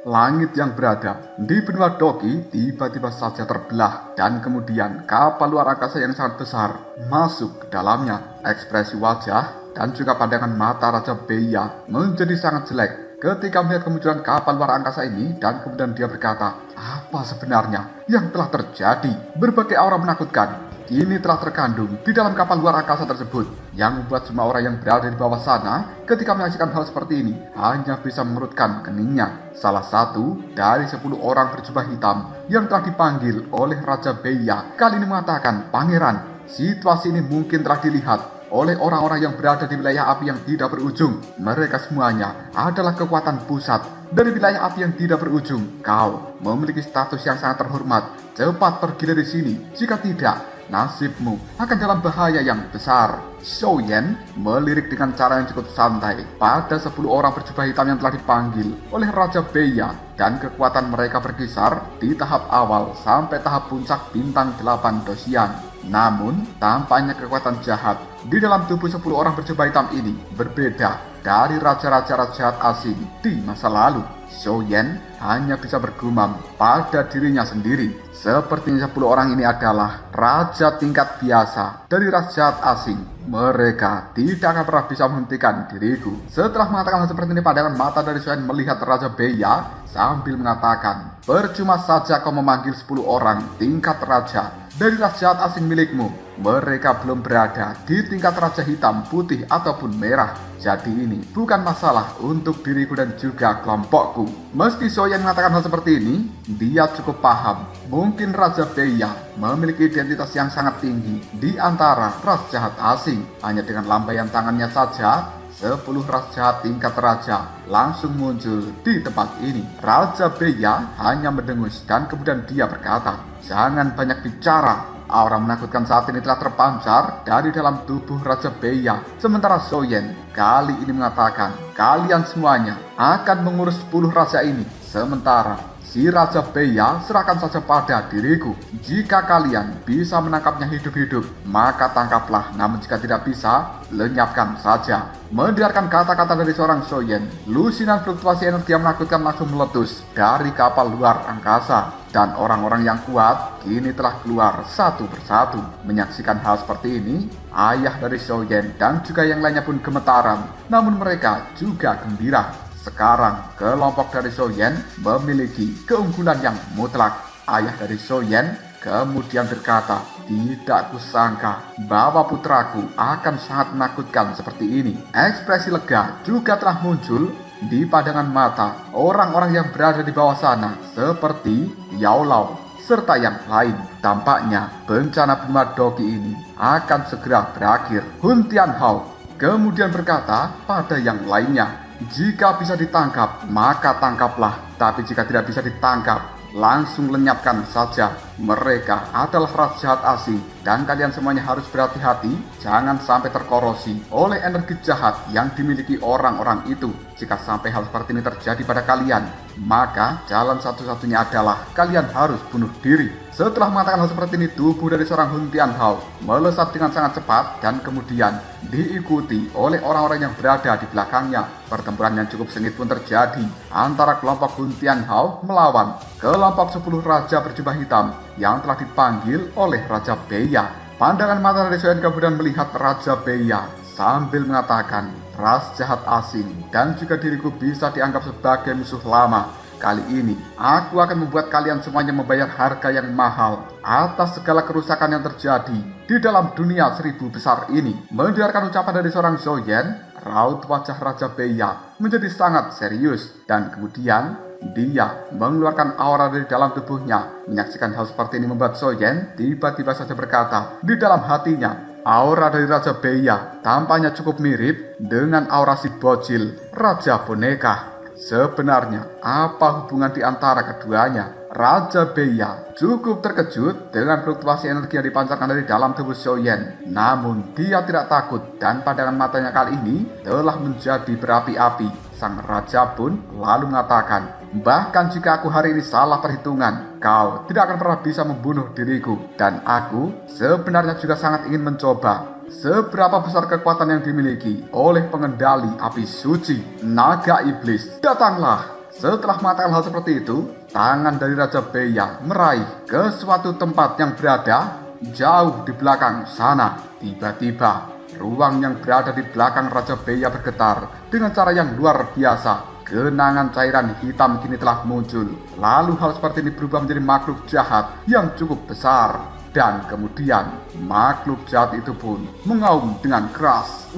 Speaker 1: Langit yang berada di benua Doki tiba-tiba saja terbelah, dan kemudian kapal luar angkasa yang sangat besar masuk ke dalamnya. Ekspresi wajah dan juga pandangan mata Raja Beya menjadi sangat jelek ketika melihat kemunculan kapal luar angkasa ini, dan kemudian dia berkata, apa sebenarnya yang telah terjadi? Berbagai aura menakutkan kini telah terkandung di dalam kapal luar angkasa tersebut, yang membuat semua orang yang berada di bawah sana ketika menyaksikan hal seperti ini hanya bisa mengerutkan keningnya. Salah satu dari 10 orang berjubah hitam yang telah dipanggil oleh Raja Beya kali ini mengatakan, Pangeran, situasi ini mungkin telah dilihat oleh orang-orang yang berada di wilayah api yang tidak berujung. Mereka semuanya adalah kekuatan pusat dari wilayah api yang tidak berujung. Kau memiliki status yang sangat terhormat. Cepat pergi dari sini. Jika tidak, nasibmu akan dalam bahaya yang besar. Shou Yan melirik dengan cara yang cukup santai pada 10 orang berjubah hitam yang telah dipanggil oleh Raja Beya, dan kekuatan mereka berkisar di tahap awal sampai tahap puncak bintang 8 dosian. Namun, tampaknya kekuatan jahat di dalam tubuh 10 orang berjubah hitam ini berbeda dari raja-raja jahat asing di masa lalu. Shou Yan hanya bisa bergumam pada dirinya sendiri. Sepertinya 10 orang ini adalah raja tingkat biasa dari ras jahat asing. Mereka tidak akan pernah bisa menghentikan diriku. Setelah mengatakan hal seperti ini, pandangan mata dari Shou Yan melihat Raja Beya sambil mengatakan, percuma saja kau memanggil 10 orang tingkat raja dari ras jahat asing milikmu. Mereka belum berada di tingkat raja hitam, putih, ataupun merah. Jadi ini bukan masalah untuk diriku dan juga kelompokku. Meski Shou Yan mengatakan hal seperti ini, dia cukup paham. Mungkin Raja Beya memiliki identitas yang sangat tinggi di antara ras jahat asing. Hanya dengan lambaian tangannya saja, 10 ras jahat tingkat raja langsung muncul di tempat ini. Raja Beya hanya mendengus dan kemudian dia berkata, jangan banyak bicara. Aura menakutkan saat ini telah terpancar dari dalam tubuh Raja Beya. Sementara Shou Yan kali ini mengatakan, kalian semuanya akan mengurus 10 raja ini. Sementara si Raja Beya serahkan saja pada diriku. Jika kalian bisa menangkapnya hidup-hidup, maka tangkaplah. Namun jika tidak bisa, lenyapkan saja. Mendengarkan kata-kata dari seorang Shou Yan, lusinan fluktuasi energi yang menakutkan langsung meletus dari kapal luar angkasa. Dan orang-orang yang kuat kini telah keluar satu persatu. Menyaksikan hal seperti ini, ayah dari Shou Yan dan juga yang lainnya pun gemetaran. Namun mereka juga gembira. Sekarang kelompok dari Shou Yan memiliki keunggulan yang mutlak. Ayah dari Shou Yan kemudian berkata, tidak kusangka bahwa putraku akan sangat menakutkan seperti ini. Ekspresi lega juga telah muncul di pandangan mata orang-orang yang berada di bawah sana, seperti Yao Lao serta yang lain. Tampaknya bencana Bima Dogi ini akan segera berakhir. Hun Tianhao kemudian berkata pada yang lainnya, jika bisa ditangkap, maka tangkaplah. Tapi jika tidak bisa ditangkap, langsung lenyapkan saja. Mereka adalah ras jahat asing dan kalian semuanya harus berhati-hati jangan sampai terkorosi oleh energi jahat yang dimiliki orang-orang itu. Jika sampai hal seperti ini terjadi pada kalian, maka jalan satu-satunya adalah kalian harus bunuh diri. Setelah mengatakan hal seperti ini, tubuh dari seorang Hun Tianhao melesat dengan sangat cepat dan kemudian diikuti oleh orang-orang yang berada di belakangnya. Pertempuran yang cukup sengit pun terjadi antara kelompok Hun Tianhao melawan kelompok 10 raja berjubah hitam yang telah dipanggil oleh Raja Beya. Pandangan mata dari Shou Yan kemudian melihat Raja Beya sambil mengatakan, ras jahat asing dan juga diriku bisa dianggap sebagai musuh lama. Kali ini, aku akan membuat kalian semuanya membayar harga yang mahal atas segala kerusakan yang terjadi di dalam dunia 1000 besar ini. Mendengarkan ucapan dari seorang Shou Yan, raut wajah Raja Beya menjadi sangat serius. Dan kemudian, dia mengeluarkan aura dari dalam tubuhnya. Menyaksikan hal seperti ini membuat Shou Yan tiba-tiba saja berkata di dalam hatinya, aura dari Raja Beya tampaknya cukup mirip dengan aura si bocil Raja Boneka. Sebenarnya, apa hubungan di antara keduanya? Raja Beya cukup terkejut dengan fluktuasi energi yang dipancarkan dari dalam tubuh Shou Yan. Namun, dia tidak takut dan pandangan matanya kali ini telah menjadi berapi-api. Sang raja pun lalu mengatakan, bahkan jika aku hari ini salah perhitungan, kau tidak akan pernah bisa membunuh diriku. Dan aku sebenarnya juga sangat ingin mencoba seberapa besar kekuatan yang dimiliki oleh pengendali api suci, naga iblis. Datanglah. Setelah mengatakan hal seperti itu, tangan dari Raja Beya meraih ke suatu tempat yang berada jauh di belakang sana. Tiba-tiba, ruang yang berada di belakang Raja Beya bergetar dengan cara yang luar biasa. Genangan cairan hitam kini telah muncul. Lalu hal seperti ini berubah menjadi makhluk jahat yang cukup besar. Dan kemudian makhluk jahat itu pun mengaum dengan keras.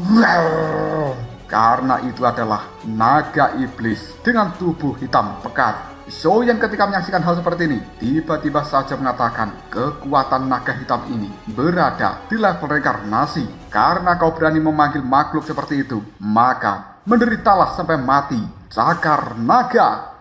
Speaker 1: Karena itu adalah naga iblis dengan tubuh hitam pekat. Soyen ketika menyaksikan hal seperti ini, tiba-tiba saja mengatakan kekuatan naga hitam ini berada di level reinkarnasi. Karena kau berani memanggil makhluk seperti itu, maka menderitalah sampai mati, Cakar Naga.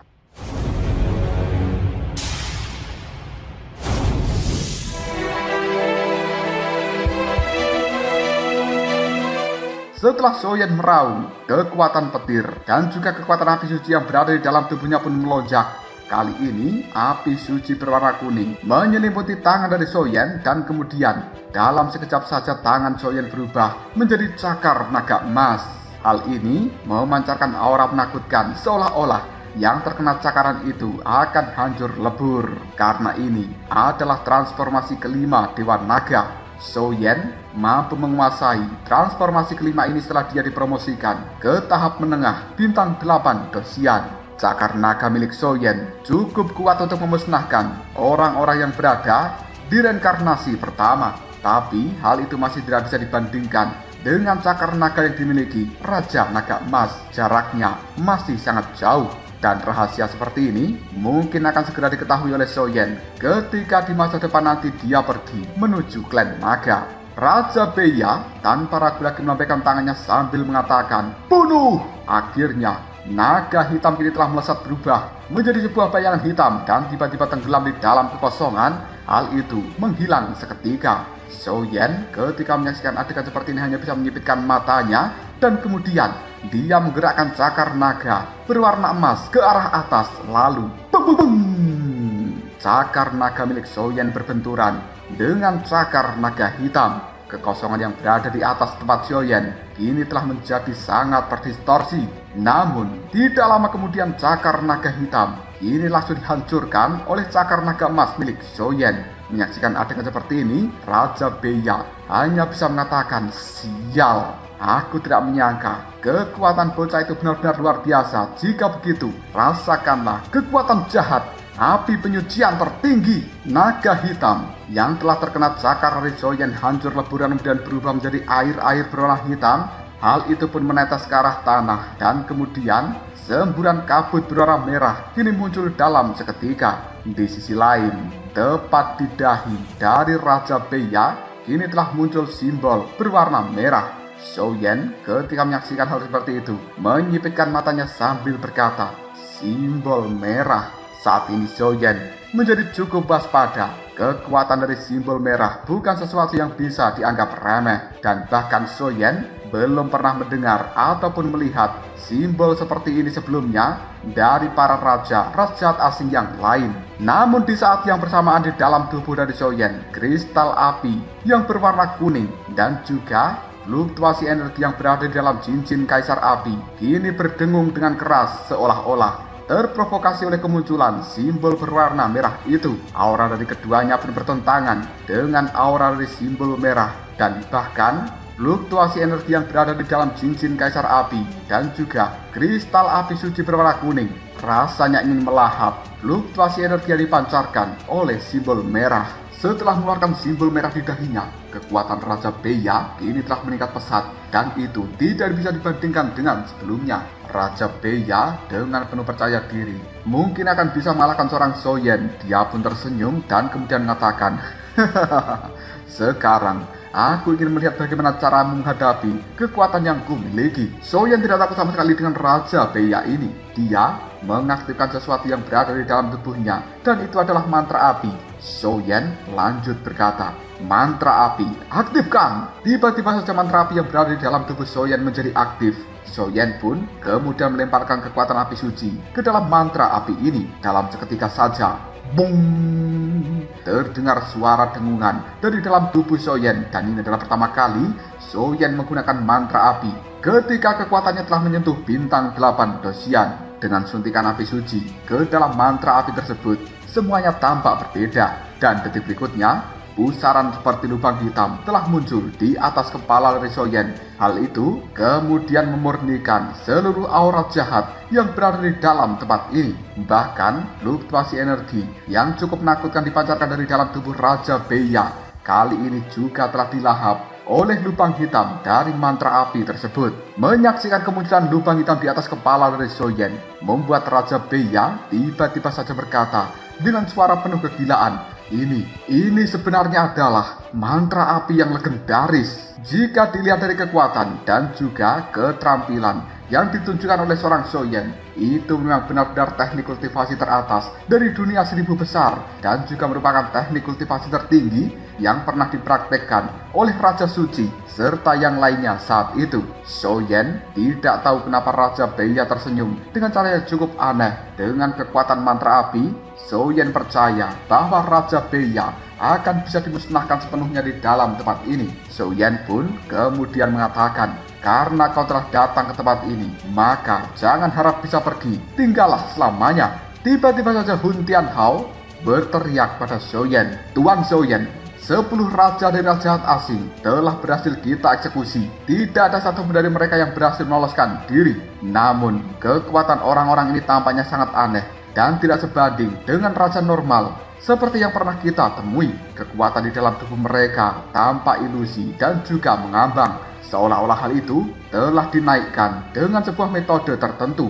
Speaker 1: Setelah Soyen meraung, kekuatan petir dan juga kekuatan api suci yang berada di dalam tubuhnya pun melonjak. Kali ini, api suci berwarna kuning menyelimuti tangan dari Soyen dan kemudian dalam sekejap saja tangan Soyen berubah menjadi cakar naga emas. Hal ini memancarkan aura menakutkan seolah-olah yang terkena cakaran itu akan hancur lebur. Karena ini adalah transformasi kelima Dewa Naga. Soyen mampu menguasai transformasi kelima ini setelah dia dipromosikan ke tahap menengah bintang 8 Dosian. Cakar naga milik Soyen cukup kuat untuk memusnahkan orang-orang yang berada di reinkarnasi pertama. Tapi hal itu masih tidak bisa dibandingkan dengan cakar naga yang dimiliki Raja Naga Emas. Jaraknya masih sangat jauh. Dan rahasia seperti ini mungkin akan segera diketahui oleh Soyen ketika di masa depan nanti dia pergi menuju klan naga. Raja Beya tanpa ragu lagi melambaikan tangannya sambil mengatakan, "Bunuh!" Akhirnya, naga hitam kini telah melesat berubah menjadi sebuah bayangan hitam dan tiba-tiba tenggelam di dalam kekosongan. Hal itu menghilang seketika. Soyen ketika menyaksikan adegan seperti ini hanya bisa menyipitkan matanya dan kemudian dia menggerakkan cakar naga berwarna emas ke arah atas lalu cakar naga milik Soyen berbenturan dengan cakar naga hitam. Kekosongan yang berada di atas tempat Soyen kini telah menjadi sangat terdistorsi. Namun tidak lama kemudian cakar naga hitam ini langsung dihancurkan oleh cakar naga emas milik Soyen. Menyaksikan adegan seperti ini, Raja Beya hanya bisa mengatakan, "Sial, aku tidak menyangka kekuatan bocah itu benar-benar luar biasa. Jika begitu, rasakanlah kekuatan jahat api penyucian tertinggi naga hitam yang telah terkena cakar dari Soyen hancur lebur dan kemudian berubah menjadi air-air berwarna hitam. Hal itu pun menetes ke arah tanah dan kemudian semburan kabut berwarna merah kini muncul dalam seketika. Di sisi lain, tepat di dahi dari Raja Beya kini telah muncul simbol berwarna merah. Soyen ketika menyaksikan hal seperti itu menyipitkan matanya sambil berkata, "Simbol merah." Saat ini Soyen menjadi cukup waspada. Kekuatan dari simbol merah bukan sesuatu yang bisa dianggap remeh. Dan bahkan Soyen belum pernah mendengar ataupun melihat simbol seperti ini sebelumnya dari para raja asing yang lain. Namun di saat yang bersamaan di dalam tubuh dari Soyen, kristal api yang berwarna kuning dan juga fluktuasi energi yang berada di dalam cincin Kaisar Api kini berdengung dengan keras seolah-olah terprovokasi oleh kemunculan simbol berwarna merah itu. Aura dari keduanya pun bertentangan dengan aura dari simbol merah dan bahkan fluktuasi energi yang berada di dalam cincin Kaisar Api dan juga kristal api suci berwarna kuning rasanya ingin melahap fluktuasi energi yang dipancarkan oleh simbol merah. Setelah mengeluarkan simbol merah di dahinya, kekuatan Raja Beya kini telah meningkat pesat dan itu tidak bisa dibandingkan dengan sebelumnya. Raja Beya dengan penuh percaya diri mungkin akan bisa mengalahkan seorang Soyen. Dia pun tersenyum dan kemudian mengatakan, "Sekarang aku ingin melihat bagaimana cara menghadapi kekuatan yang kumiliki." Soyen tidak takut sama sekali dengan Raja Beya ini. Dia mengaktifkan sesuatu yang berada di dalam tubuhnya dan itu adalah mantra api. Soyen lanjut berkata, "Mantra api, aktifkan!" Tiba-tiba saja mantra api yang berada di dalam tubuh Soyen menjadi aktif. Soyen pun kemudian melemparkan kekuatan api suci ke dalam mantra api ini. Dalam seketika saja, bung, terdengar suara dengungan dari dalam tubuh Soyen. Dan ini adalah pertama kali Soyen menggunakan mantra api ketika kekuatannya telah menyentuh bintang 8 Dosian. Dengan suntikan api suci ke dalam mantra api tersebut, semuanya tampak berbeda. Dan detik berikutnya, pusaran seperti lubang hitam telah muncul di atas kepala dari Soyen. Hal itu kemudian memurnikan seluruh aura jahat yang berada di dalam tempat ini. Bahkan fluktuasi energi yang cukup menakutkan dipancarkan dari dalam tubuh Raja Beya kali ini juga telah dilahap oleh lubang hitam dari mantra api tersebut. Menyaksikan kemunculan lubang hitam di atas kepala dari Soyen membuat Raja Beya tiba-tiba saja berkata dengan suara penuh kegilaan, ini sebenarnya adalah mantra api yang legendaris. Jika dilihat dari kekuatan dan juga keterampilan yang ditunjukkan oleh seorang Soyen, itu memang benar-benar teknik kultivasi teratas dari dunia 1000 besar dan juga merupakan teknik kultivasi tertinggi yang pernah dipraktekkan oleh Raja Suci serta yang lainnya saat itu. Soyen tidak tahu kenapa Raja Beya tersenyum dengan cara yang cukup aneh. Dengan kekuatan mantra api, Soyen percaya bahwa Raja Beya akan bisa dimusnahkan sepenuhnya di dalam tempat ini. Soyen pun kemudian mengatakan, karena kau telah datang ke tempat ini, maka jangan harap bisa pergi, tinggallah selamanya. Tiba-tiba saja Hun Tianhao berteriak pada Soyen, Tuan Soyen, 10 raja dari raja jahat asing telah berhasil kita eksekusi. Tidak ada satupun dari mereka yang berhasil meloloskan diri. Namun, kekuatan orang-orang ini tampaknya sangat aneh dan tidak sebanding dengan raja normal seperti yang pernah kita temui. Kekuatan di dalam tubuh mereka tampak ilusi dan juga mengambang, seolah-olah hal itu telah dinaikkan dengan sebuah metode tertentu.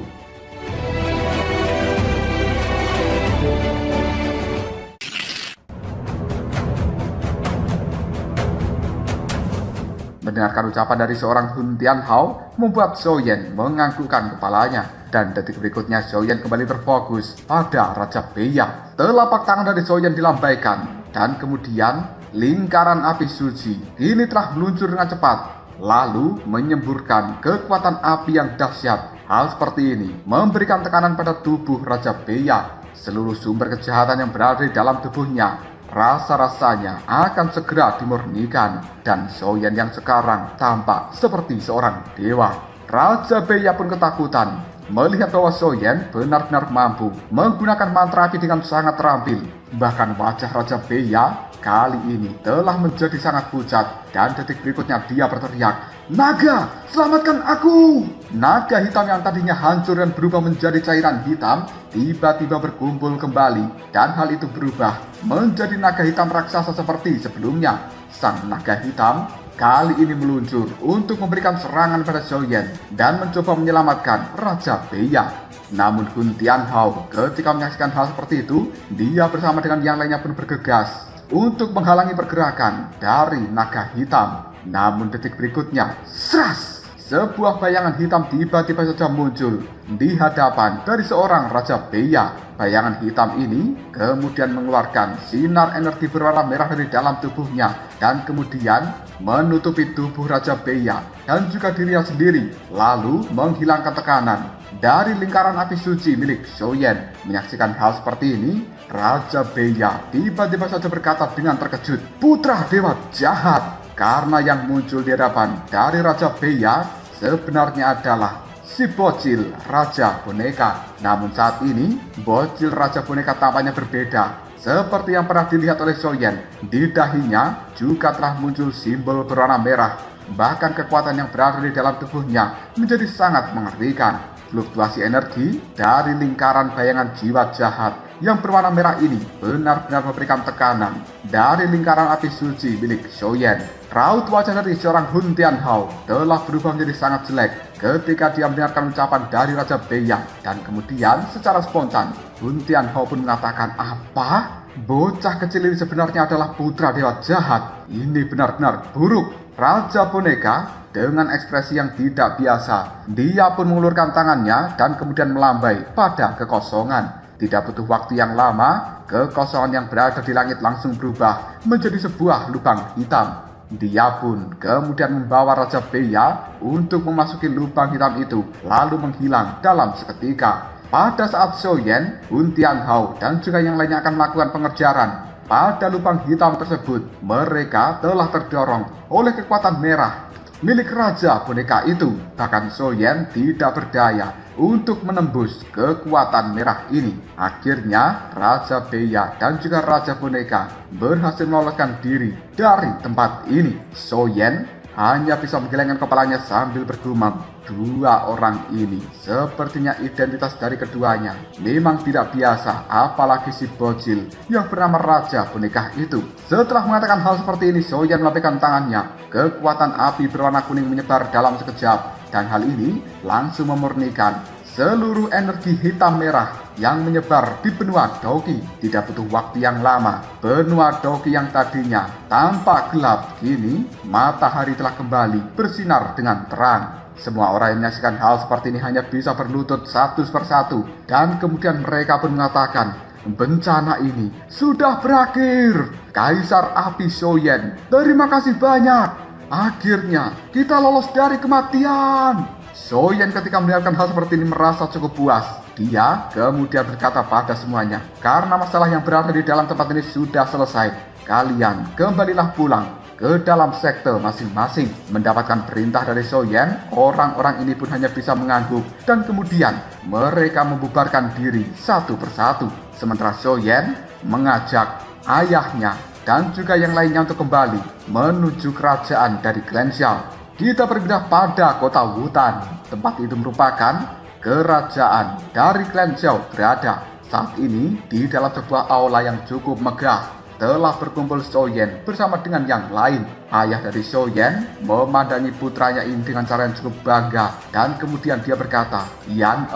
Speaker 1: Mendengarkan ucapan dari seorang Hun Tianhao membuat Soyen menganggukkan kepalanya, dan detik berikutnya Soyen kembali terfokus pada Raja Beya. Telapak tangan dari Soyen dilambaikan dan kemudian lingkaran api suci ini telah meluncur dengan cepat lalu menyemburkan kekuatan api yang dahsyat. Hal seperti ini memberikan tekanan pada tubuh Raja Beya. Seluruh sumber kejahatan yang berada di dalam tubuhnya rasa-rasanya akan segera dimurnikan, dan Soyen yang sekarang tampak seperti seorang dewa. Raja Beya pun ketakutan melihat bahwa Soyen benar-benar mampu menggunakan mantra api dengan sangat terampil. Bahkan wajah Raja Beya kali ini telah menjadi sangat pucat, dan detik berikutnya dia berteriak, "Naga, selamatkan aku!" Naga hitam yang tadinya hancur dan berubah menjadi cairan hitam tiba-tiba berkumpul kembali, dan hal itu berubah menjadi naga hitam raksasa seperti sebelumnya. Sang naga hitam kali ini meluncur untuk memberikan serangan pada Soyen dan mencoba menyelamatkan Raja Beya. Namun Hun Tianhao ketika menyaksikan hal seperti itu, dia bersama dengan yang lainnya pun bergegas untuk menghalangi pergerakan dari naga hitam. Namun detik berikutnya, sras! Sebuah bayangan hitam tiba-tiba saja muncul di hadapan dari seorang Raja Beya. Bayangan hitam ini kemudian mengeluarkan sinar energi berwarna merah dari dalam tubuhnya dan kemudian menutupi tubuh Raja Beya dan juga dirinya sendiri, lalu menghilangkan tekanan dari lingkaran api suci milik Soyen. Menyaksikan hal seperti ini, Raja Beya tiba-tiba saja berkata dengan terkejut, "Putra Dewa Jahat!" Karena yang muncul di hadapan dari Raja Beya sebenarnya adalah si bocil Raja Boneka. Namun saat ini, bocil Raja Boneka tampaknya berbeda. Seperti yang pernah dilihat oleh Soyen, di dahinya juga telah muncul simbol berwarna merah. Bahkan kekuatan yang berada di dalam tubuhnya menjadi sangat mengerikan. Fluktuasi energi dari lingkaran bayangan jiwa jahat yang berwarna merah ini benar-benar memberikan tekanan dari lingkaran api suci milik Soyen. Raut wajah dari seorang Hun Tianhao telah berubah menjadi sangat jelek ketika dia mendengarkan ucapan dari Raja Beya, dan kemudian secara spontan Hun Tianhao pun mengatakan, "Apa? Bocah kecil ini sebenarnya adalah putra dewa jahat. Ini benar-benar buruk." Raja Boneka dengan ekspresi yang tidak biasa, dia pun mengulurkan tangannya dan kemudian melambai pada kekosongan. Tidak butuh waktu yang lama, kekosongan yang berada di langit langsung berubah menjadi sebuah lubang hitam. Dia pun kemudian membawa Raja Beya untuk memasuki lubang hitam itu, lalu menghilang dalam seketika. Pada saat Soyen, Hun Tianhao dan juga yang lainnya akan melakukan pengejaran pada lubang hitam tersebut, mereka telah terdorong oleh kekuatan merah milik Raja Boneka itu. Bahkan Soyen tidak berdaya untuk menembus kekuatan merah ini. Akhirnya Raja Beya dan juga Raja Boneka berhasil meloloskan diri dari tempat ini. Soyen hanya bisa menggelengkan kepalanya sambil bergumam. Dua orang ini sepertinya identitas dari keduanya memang tidak biasa, apalagi si bocil yang bernama Raja Boneka itu. Setelah mengatakan hal seperti ini, Xiaoyan melambaikan tangannya. Kekuatan api berwarna kuning menyebar dalam sekejap, dan hal ini langsung memurnikan seluruh energi hitam merah yang menyebar di benua Doki. Tidak butuh waktu yang lama, benua Doki yang tadinya tampak gelap, kini matahari telah kembali bersinar dengan terang. Semua orang yang menyaksikan hal seperti ini hanya bisa berlutut satu persatu, dan kemudian mereka pun mengatakan, bencana ini sudah berakhir. Kaisar Api Xiaoyan, terima kasih banyak. Akhirnya kita lolos dari kematian. Xiaoyan ketika melihatkan hal seperti ini merasa cukup puas. Dia kemudian berkata pada semuanya, karena masalah yang berada di dalam tempat ini sudah selesai, kalian kembalilah pulang ke dalam sekte masing-masing. Mendapatkan perintah dari Xiaoyan, orang-orang ini pun hanya bisa mengangguk, dan kemudian mereka membubarkan diri satu persatu. Sementara Xiaoyan mengajak ayahnya dan juga yang lainnya untuk kembali menuju kerajaan dari Clan Xiao. Kita berpindah pada kota Wutan. Tempat itu merupakan kerajaan dari Clan Xiao berada. Saat ini di dalam sebuah aula yang cukup megah telah berkumpul Xiaoyan bersama dengan yang lain. Ayah dari Xiaoyan memandangi putranya ini dengan cara yang cukup bangga, dan kemudian dia berkata, Yan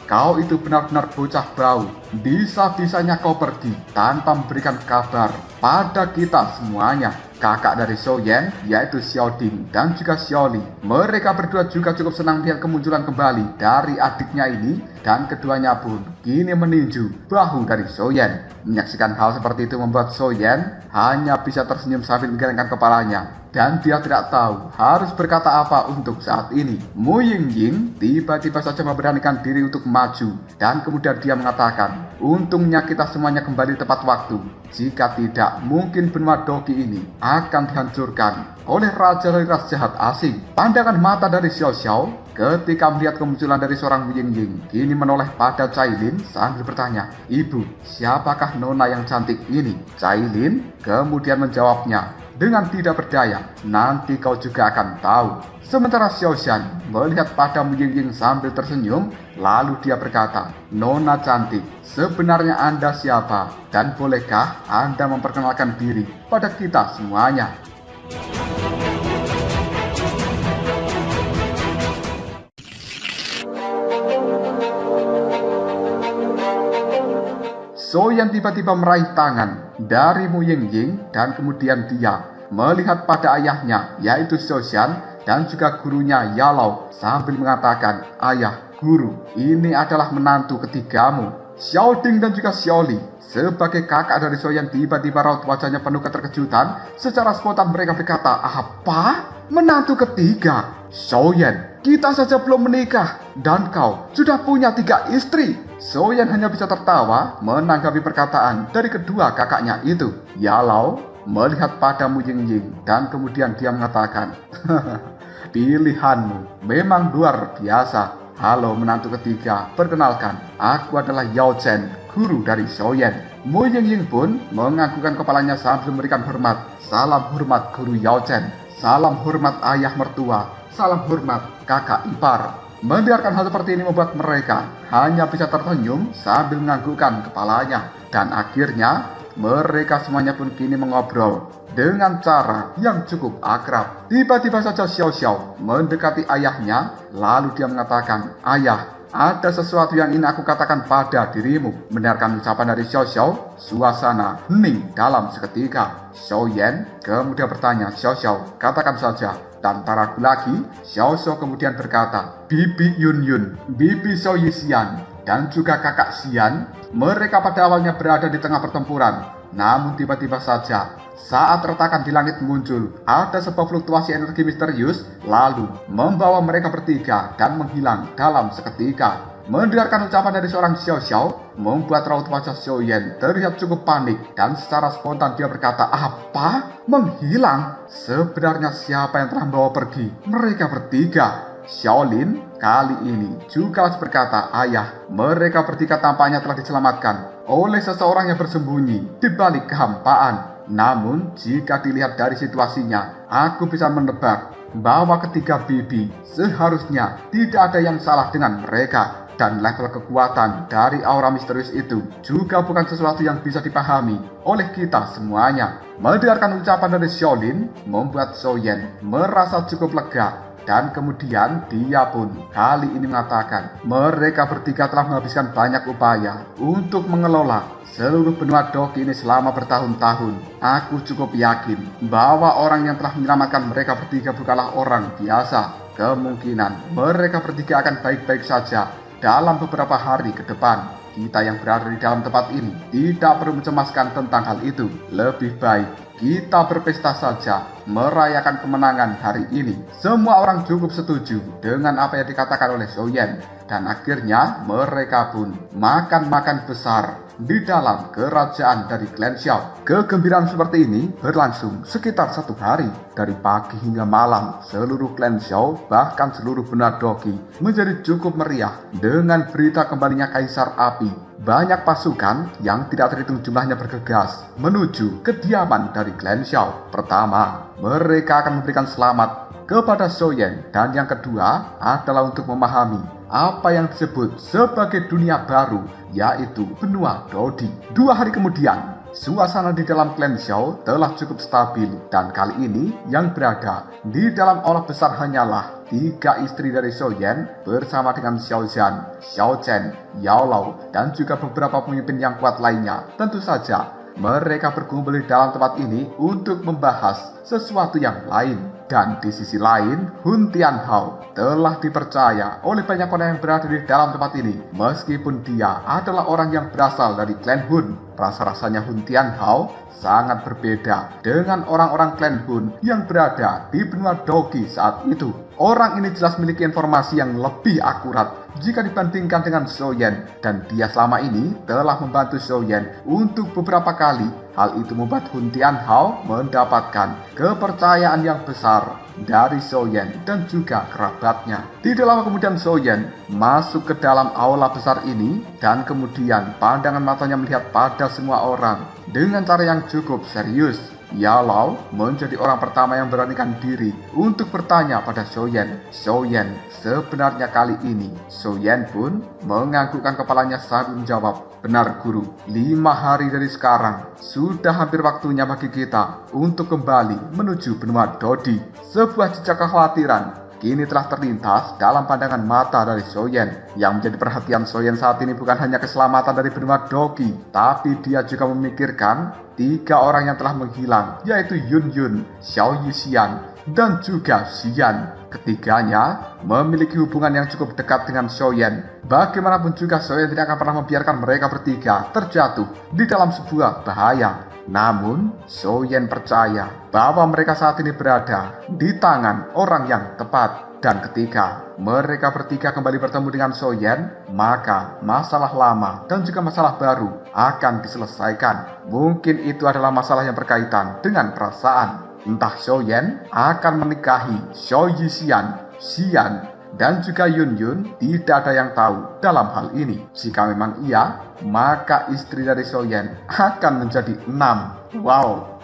Speaker 1: kau itu benar-benar bocah bau. Bisa-bisanya kau pergi tanpa memberikan kabar pada kita semuanya. Kakak dari Xiaoyan, yaitu Xiaoding dan juga Xiaoli, mereka berdua juga cukup senang melihat kemunculan kembali dari adiknya ini, dan keduanya pun kini meninju bahu dari Xiaoyan. Menyaksikan hal seperti itu membuat Xiaoyan hanya bisa tersenyum sambil menggelengkan kepalanya, dan dia tidak tahu harus berkata apa untuk saat ini. Mu Yingying tiba-tiba saja memberanikan diri untuk maju, dan kemudian dia mengatakan, untungnya kita semuanya kembali tepat waktu. Jika tidak, mungkin benua Doki ini akan dihancurkan oleh raja dari ras jahat asing. Pandangan mata dari Xiao Xiao ketika melihat kemunculan dari seorang Mu Yingying kini menoleh pada Cailin sambil bertanya, Ibu, siapakah nona yang cantik ini? Cailin kemudian menjawabnya dengan tidak berdaya, nanti kau juga akan tahu. Sementara Xiao Shan melihat pada Mu Yingying sambil tersenyum, lalu dia berkata, Nona cantik, sebenarnya Anda siapa? Dan bolehkah Anda memperkenalkan diri pada kita semuanya? Xiaoyan tiba-tiba meraih tangan dari Mu Yingying, dan kemudian dia melihat pada ayahnya, yaitu Xiao Shan, dan juga gurunya Yalao sambil mengatakan, Ayah, guru, ini adalah menantu ketigamu. Xiaoding dan juga Xiaoli sebagai kakak dari Xiaoyan tiba-tiba raut wajahnya penuh keterkejutan. Secara spontan mereka berkata, apa? Menantu ketiga? Xiaoyan, kita saja belum menikah, dan kau sudah punya 3 istri. Xiaoyan hanya bisa tertawa menanggapi perkataan dari kedua kakaknya itu. Yalao melihat pada Mu Yingying, dan kemudian dia mengatakan, pilihanmu memang luar biasa. Halo menantu ketiga, perkenalkan, aku adalah Yao Chen, guru dari Xiaoyan. Mu Yingying pun menganggukkan kepalanya sambil memberikan hormat. Salam hormat guru Yao Chen, salam hormat ayah mertua, salam hormat kakak ipar. Mendengarkan hal seperti ini membuat mereka hanya bisa tersenyum sambil menganggukkan kepalanya. Dan akhirnya mereka semuanya pun kini mengobrol dengan cara yang cukup akrab. Tiba-tiba saja Xiao Xiao mendekati ayahnya, lalu dia mengatakan, Ayah, ada sesuatu yang ingin aku katakan pada dirimu. Mendengarkan ucapan dari Xiao Xiao, suasana hening dalam seketika. Xiaoyan kemudian bertanya, Xiao Xiao, katakan saja. Tanpa ragu lagi, Xiao Xiao kemudian berkata, Bibi Yun Yun, Bibi Xiao Yixian, dan juga kakak Xian, mereka pada awalnya berada di tengah pertempuran. Namun tiba-tiba saja, saat retakan di langit muncul, ada sebuah fluktuasi energi misterius, lalu membawa mereka bertiga dan menghilang dalam seketika. Mendengarkan ucapan dari seorang Xiao Xiao, membuat raut wajah Xiaoyan terlihat cukup panik, dan secara spontan dia berkata, apa? Menghilang? Sebenarnya siapa yang telah membawa pergi mereka bertiga? Xiaolin kali ini juga berkata, Ayah, mereka bertiga tampaknya telah diselamatkan oleh seseorang yang bersembunyi di balik kehampaan. Namun jika dilihat dari situasinya, aku bisa menebak bahwa ketiga bibi seharusnya tidak ada yang salah dengan mereka. Dan level kekuatan dari aura misterius itu juga bukan sesuatu yang bisa dipahami oleh kita semuanya. Mendengarkan ucapan dari Xiaolin membuat Xiaoyan merasa cukup lega. Dan kemudian dia pun kali ini mengatakan mereka bertiga telah menghabiskan banyak upaya untuk mengelola seluruh benua Doki ini selama bertahun-tahun. Aku cukup yakin bahwa orang yang telah menyelamatkan mereka bertiga bukanlah orang biasa. Kemungkinan mereka bertiga akan baik-baik saja dalam beberapa hari ke depan. Kita yang berada di dalam tempat ini tidak perlu mencemaskan tentang hal itu. Lebih baik kita berpesta saja, merayakan kemenangan hari ini. Semua orang cukup setuju dengan apa yang dikatakan oleh Xiaoyan. Dan akhirnya mereka pun makan-makan besar di dalam kerajaan dari klan Xiao. Kegembiraan seperti ini berlangsung sekitar 1 hari. Dari pagi hingga malam, seluruh klan Xiao bahkan seluruh benua Doki menjadi cukup meriah dengan berita kembalinya Kaisar Api. Banyak pasukan yang tidak terhitung jumlahnya bergegas menuju kediaman dari klan Xiao. Pertama, mereka akan memberikan selamat kepada Xiaoyan, dan yang kedua adalah untuk memahami apa yang disebut sebagai dunia baru, yaitu benua Dodi. 2 hari kemudian, suasana di dalam klan Xiao telah cukup stabil, dan kali ini yang berada di dalam aula besar hanyalah 3 istri dari Xiaoyan bersama dengan Xiao Zhan, Xiao Chen, Yao Lao, dan juga beberapa pemimpin yang kuat lainnya. Tentu saja mereka berkumpul di dalam tempat ini untuk membahas sesuatu yang lain. Dan di sisi lain, Hun Tianhao telah dipercaya oleh banyak orang yang berada di dalam tempat ini. Meskipun dia adalah orang yang berasal dari klan Hun, rasa-rasanya Hun Tianhao sangat berbeda dengan orang-orang klan Hun yang berada di benua Doki saat itu. Orang ini jelas memiliki informasi yang lebih akurat jika dibandingkan dengan Xiaoyan, dan dia selama ini telah membantu Xiaoyan untuk beberapa kali. Hal itu membuat Hun Tianhao mendapatkan kepercayaan yang besar dari Xiaoyan dan juga kerabatnya. Tidak lama kemudian Xiaoyan masuk ke dalam aula besar ini, dan kemudian pandangan matanya melihat pada semua orang dengan cara yang cukup serius. Yao Lao menjadi orang pertama yang beranikan diri untuk bertanya pada Xiaoyan. Xiaoyan, sebenarnya kali ini Xiaoyan pun menganggukkan kepalanya sambil menjawab, "Benar guru, 5 hari dari sekarang sudah hampir waktunya bagi kita untuk kembali menuju benua Dodi." Sebuah jejak kekhawatiran kini telah terlintas dalam pandangan mata dari Xiaoyan. Yang menjadi perhatian Xiaoyan saat ini bukan hanya keselamatan dari benua Doki, tapi dia juga memikirkan 3 orang yang telah menghilang, yaitu Yun Yun, Xiao Yixian, dan juga Xian. Ketiganya memiliki hubungan yang cukup dekat dengan Xiaoyan. Bagaimanapun juga Xiaoyan tidak akan pernah membiarkan mereka bertiga terjatuh di dalam sebuah bahaya. Namun, Xiaoyan percaya bahwa mereka saat ini berada di tangan orang yang tepat. Dan ketika mereka bertiga kembali bertemu dengan Xiaoyan, maka masalah lama dan juga masalah baru akan diselesaikan. Mungkin itu adalah masalah yang berkaitan dengan perasaan. Entah Xiaoyan akan menikahi Xiao Yixian, Xian, dan juga Yun Yun, tidak ada yang tahu dalam hal ini. Jika memang iya, maka istri dari Xiaoyan akan menjadi 6. Wow.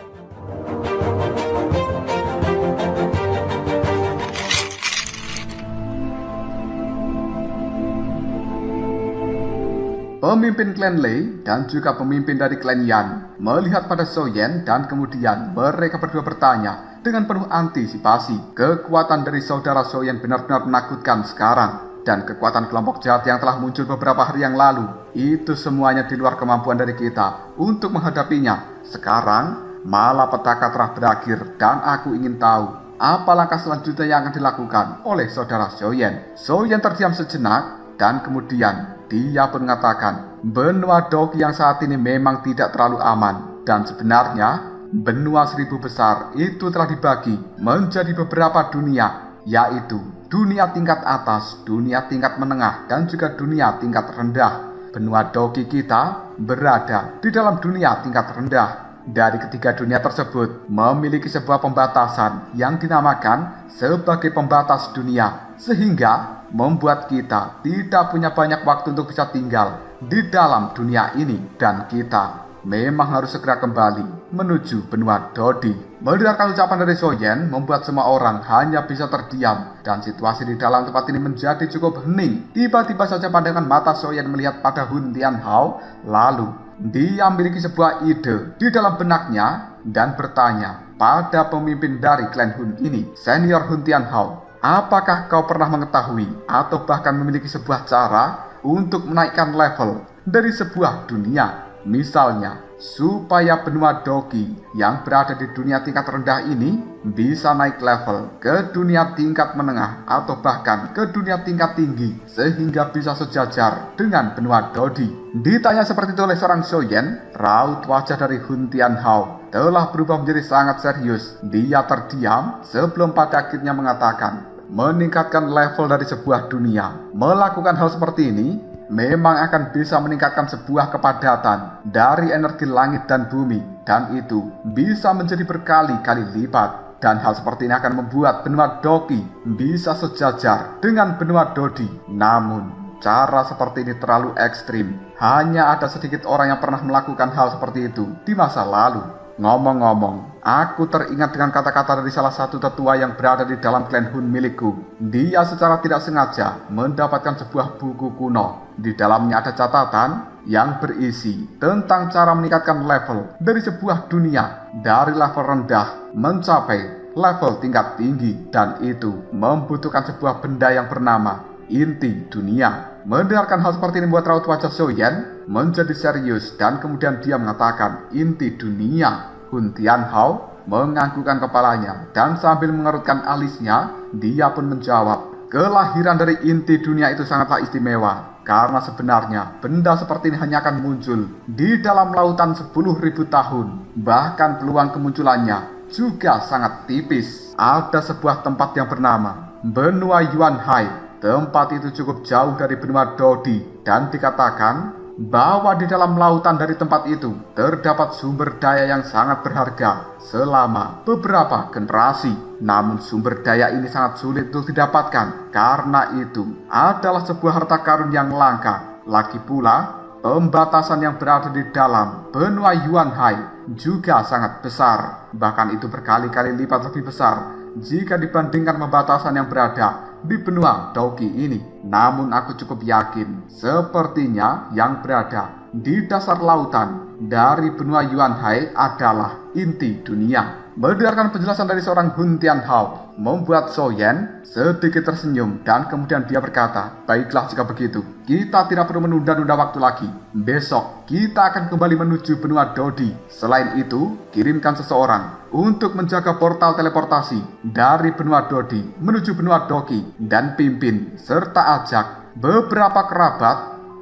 Speaker 1: Pemimpin klan Lei dan juga pemimpin dari klan Yan melihat pada Xiaoyan, dan kemudian mereka berdua bertanya dengan penuh antisipasi. Kekuatan dari saudara Xiaoyan benar-benar menakutkan sekarang, dan kekuatan kelompok jahat yang telah muncul beberapa hari yang lalu, itu semuanya di luar kemampuan dari kita untuk menghadapinya. Sekarang malapetaka telah berakhir, dan aku ingin tahu apa langkah selanjutnya yang akan dilakukan oleh saudara Xiaoyan. Xiaoyan terdiam sejenak, dan kemudian dia pun mengatakan, benua Doki yang saat ini memang tidak terlalu aman, dan sebenarnya benua 1000 besar itu telah dibagi menjadi beberapa dunia, yaitu dunia tingkat atas, dunia tingkat menengah, dan juga dunia tingkat rendah. Benua Doki kita berada di dalam dunia tingkat rendah. Dari ketiga dunia tersebut memiliki sebuah pembatasan yang dinamakan sebagai pembatas dunia, sehingga membuat kita tidak punya banyak waktu untuk bisa tinggal di dalam dunia ini. Dan kita memang harus segera kembali menuju benua Dodi. Mendengarkan ucapan dari Soyen membuat semua orang hanya bisa terdiam dan situasi di dalam tempat ini menjadi cukup hening. Tiba-tiba saja pandangan mata Soyen melihat pada Hun Tianhao, lalu dia memiliki sebuah ide di dalam benaknya dan bertanya pada pemimpin dari klan Hun ini, Senior Hun Tianhao, apakah kau pernah mengetahui atau bahkan memiliki sebuah cara untuk menaikkan level dari sebuah dunia? Misalnya, supaya benua Dogi yang berada di dunia tingkat rendah ini bisa naik level ke dunia tingkat menengah atau bahkan ke dunia tingkat tinggi sehingga bisa sejajar dengan benua Dodi. Ditanya seperti itu oleh seorang Soyen, raut wajah dari Hun Tianhao telah berubah menjadi sangat serius. Dia terdiam sebelum pada akhirnya mengatakan, meningkatkan level dari sebuah dunia. Melakukan hal seperti ini memang akan bisa meningkatkan sebuah kepadatan dari energi langit dan bumi, dan itu bisa menjadi berkali-kali lipat. Dan hal seperti ini akan membuat benua Dogi bisa sejajar dengan benua Dodi. Namun, cara seperti ini terlalu ekstrim. Hanya ada sedikit orang yang pernah melakukan hal seperti itu di masa lalu. Ngomong-ngomong, aku teringat dengan kata-kata dari salah satu tetua yang berada di dalam klan Hun milikku. Dia secara tidak sengaja mendapatkan sebuah buku kuno. Di dalamnya ada catatan yang berisi tentang cara meningkatkan level dari sebuah dunia dari level rendah mencapai level tingkat tinggi, dan itu membutuhkan sebuah benda yang bernama inti dunia. Mendengarkan hal seperti ini membuat raut wajah Soyen menjadi serius dan kemudian dia mengatakan inti dunia. Hun Tianhao menganggukkan kepalanya dan sambil mengerutkan alisnya, dia pun menjawab, kelahiran dari inti dunia itu sangatlah istimewa. Karena sebenarnya benda seperti ini hanya akan muncul di dalam lautan 10.000 tahun. Bahkan peluang kemunculannya juga sangat tipis. Ada sebuah tempat yang bernama benua Yuanhai. Tempat itu cukup jauh dari benua Dodi dan dikatakan bahwa di dalam lautan dari tempat itu terdapat sumber daya yang sangat berharga selama beberapa generasi. Namun sumber daya ini sangat sulit untuk didapatkan karena itu adalah sebuah harta karun yang langka. Lagi pula, pembatasan yang berada di dalam benua Yuanhai juga sangat besar. Bahkan itu berkali-kali lipat lebih besar jika dibandingkan pembatasan yang berada di benua Dogi ini. Namun aku cukup yakin sepertinya yang berada di dasar lautan dari benua Yuanhai adalah inti dunia. Mendengarkan penjelasan dari seorang Hun Tianhao membuat Soyen sedikit tersenyum dan kemudian dia berkata, baiklah jika begitu, kita tidak perlu menunda-nunda waktu lagi. Besok kita akan kembali menuju benua Dodi. Selain itu, kirimkan seseorang untuk menjaga portal teleportasi dari benua Dodi menuju benua Dogi dan pimpin serta ajak beberapa kerabat,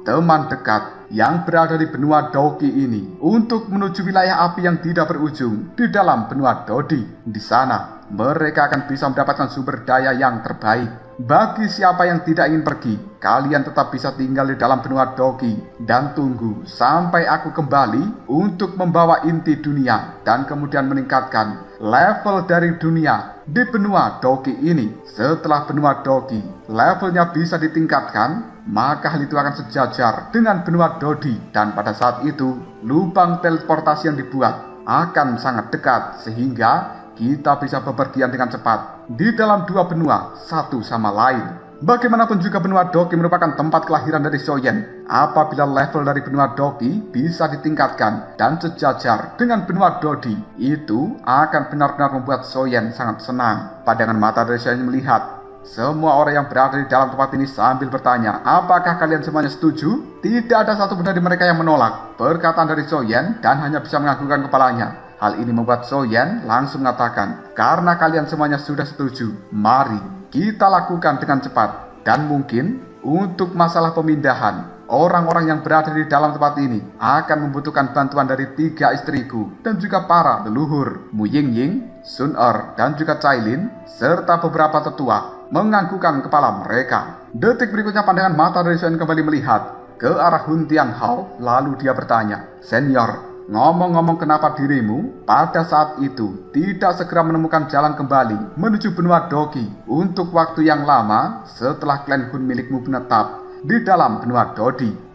Speaker 1: teman dekat yang berada di benua Dogi ini untuk menuju wilayah api yang tidak berujung di dalam benua Dodi. Di sana, mereka akan bisa mendapatkan sumber daya yang terbaik. Bagi siapa yang tidak ingin pergi, kalian tetap bisa tinggal di dalam benua Dogi dan tunggu sampai aku kembali untuk membawa inti dunia dan kemudian meningkatkan level dari dunia di benua Dogi ini. Setelah benua Dogi levelnya bisa ditingkatkan, maka hal itu akan sejajar dengan benua Dodi, dan pada saat itu lubang teleportasi yang dibuat akan sangat dekat sehingga kita bisa bepergian dengan cepat di dalam dua benua satu sama lain. Bagaimanapun juga benua Dogi merupakan tempat kelahiran dari Soyen. Apabila level dari benua Dogi bisa ditingkatkan dan sejajar dengan benua Dodi, itu akan benar-benar membuat Soyen sangat senang. Pandangan mata dari Soyen melihat semua orang yang berada di dalam tempat ini sambil bertanya, apakah kalian semuanya setuju? Tidak ada satupun dari mereka yang menolak perkataan dari Soyen dan hanya bisa menganggukkan kepalanya. Hal ini membuat Soyen langsung mengatakan, karena kalian semuanya sudah setuju, mari kita lakukan dengan cepat. Dan mungkin untuk masalah pemindahan, orang-orang yang berada di dalam tempat ini akan membutuhkan bantuan dari 3 istriku dan juga para leluhur, Mu Yingying, Sun Er, dan juga Cailin, serta beberapa tetua menganggukkan kepala mereka. Detik berikutnya pandangan mata dari Soyen kembali melihat ke arah Hun Tianhao, lalu dia bertanya, Senior, ngomong-ngomong kenapa dirimu pada saat itu tidak segera menemukan jalan kembali menuju benua Dogi untuk waktu yang lama setelah klan Hun milikmu menetap di dalam benua Dodi?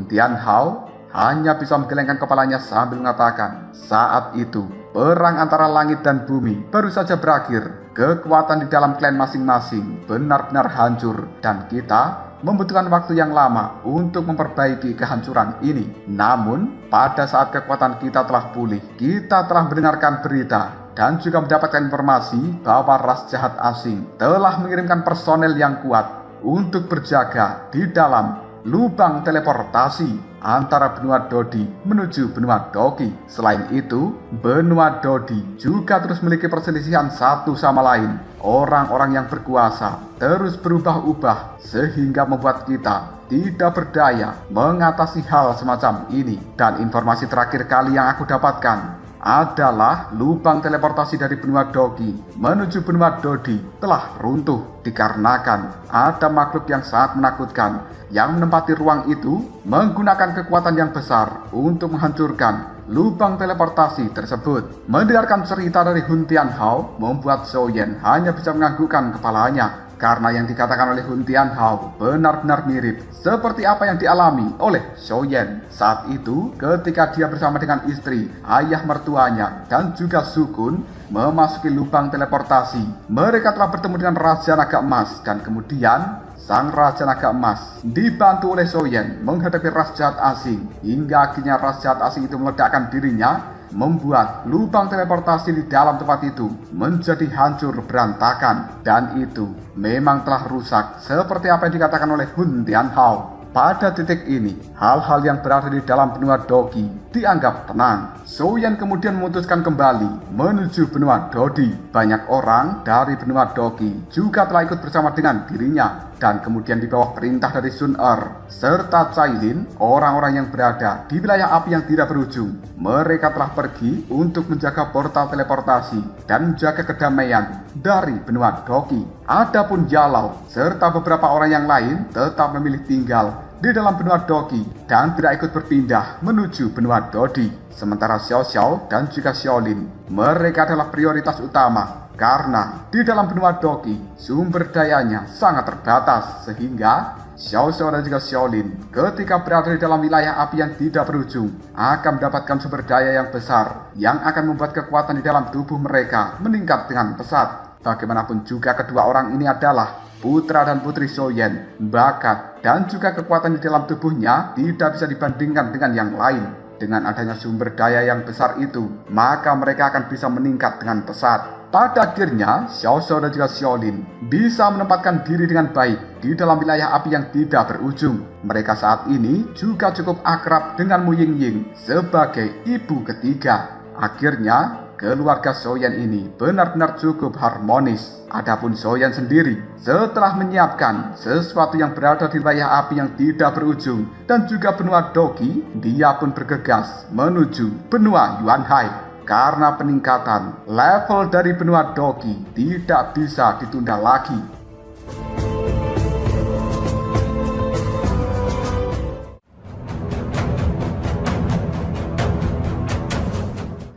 Speaker 1: Hun Tianhao hanya bisa menggelengkan kepalanya sambil mengatakan, saat itu perang antara langit dan bumi baru saja berakhir. Kekuatan di dalam klan masing-masing benar-benar hancur dan kita membutuhkan waktu yang lama untuk memperbaiki kehancuran ini. Namun, pada saat kekuatan kita telah pulih, kita telah mendengarkan berita dan juga mendapatkan informasi bahwa ras jahat asing telah mengirimkan personel yang kuat untuk berjaga di dalam lubang teleportasi antara benua Dodi menuju benua Doki. Selain itu, benua Dodi juga terus memiliki perselisihan satu sama lain. Orang-orang yang berkuasa terus berubah-ubah sehingga membuat kita tidak berdaya mengatasi hal semacam ini. Dan informasi terakhir kali yang aku dapatkan adalah lubang teleportasi dari benua Doki menuju benua Dodi telah runtuh dikarenakan ada makhluk yang sangat menakutkan yang menempati ruang itu menggunakan kekuatan yang besar untuk menghancurkan lubang teleportasi tersebut. Mendengarkan cerita dari Hun Tianhao membuat Zhou Yan hanya bisa menganggukkan kepalanya, karena yang dikatakan oleh Hun Tianhao benar-benar mirip seperti apa yang dialami oleh Zhou Yan saat itu ketika dia bersama dengan istri, ayah mertuanya, dan juga Sukun memasuki lubang teleportasi. Mereka telah bertemu dengan Raja Naga Emas dan kemudian sang Raja Naga Emas dibantu oleh Zhou Yan menghadapi ras jahat asing hingga akhirnya ras jahat asing itu meledakkan dirinya, membuat lubang teleportasi di dalam tempat itu menjadi hancur berantakan, dan itu memang telah rusak seperti apa yang dikatakan oleh Hun Tianhao. Pada titik ini, hal-hal yang berada di dalam benua Doki dianggap tenang. Zhou Yan kemudian memutuskan kembali menuju benua Dodi. Banyak orang dari benua Doki juga telah ikut bersama dengan dirinya. Dan kemudian di bawah perintah dari Sun Er serta Cailin, orang-orang yang berada di wilayah api yang tidak berujung, mereka telah pergi untuk menjaga portal teleportasi dan menjaga kedamaian dari benua Doki. Adapun Yalau serta beberapa orang yang lain tetap memilih tinggal di dalam benua Doki dan tidak ikut berpindah menuju benua Dodi. Sementara Xiao Xiao dan juga Xiaolin, mereka adalah prioritas utama karena di dalam benua Doki sumber dayanya sangat terbatas, sehingga Xiao Xiao dan juga Xiaolin ketika berada di dalam wilayah api yang tidak berujung akan mendapatkan sumber daya yang besar yang akan membuat kekuatan di dalam tubuh mereka meningkat dengan pesat. Bagaimanapun juga kedua orang ini adalah putra dan putri Zhou Yan. Bakat dan juga kekuatan di dalam tubuhnya tidak bisa dibandingkan dengan yang lain. Dengan adanya sumber daya yang besar itu, maka mereka akan bisa meningkat dengan pesat. Pada akhirnya, Xiao Xiao dan juga Xiaolin bisa menempatkan diri dengan baik di dalam wilayah api yang tidak berujung. Mereka saat ini juga cukup akrab dengan Mu Yingying sebagai ibu ketiga. Akhirnya, keluarga Zhou Yan ini benar-benar cukup harmonis. Adapun Zhou Yan sendiri setelah menyiapkan sesuatu yang berada di wilayah api yang tidak berujung dan juga benua Doki, dia pun bergegas menuju benua Yuanhai. Karena peningkatan level dari benua Doki tidak bisa ditunda lagi.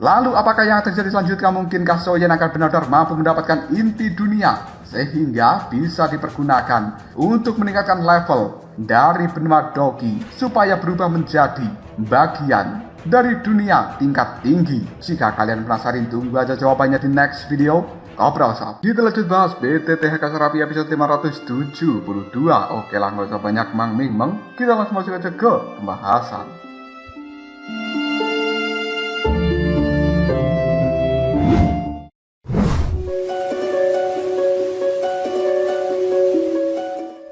Speaker 1: Lalu apakah yang terjadi selanjutnya? Mungkinkah Zhou Yan akan benar-benar mampu mendapatkan inti dunia sehingga bisa dipergunakan untuk meningkatkan level dari benua Doki supaya berubah menjadi bagian dari dunia tingkat tinggi? Jika kalian penasaran, tunggu aja jawabannya di next video. Ngobrol Sob, kita lanjut bahas BTTH Kasarapi episode 572. Oke lah, nggak usah banyak mang-ming-meng, kita langsung masuk aja ke pembahasan.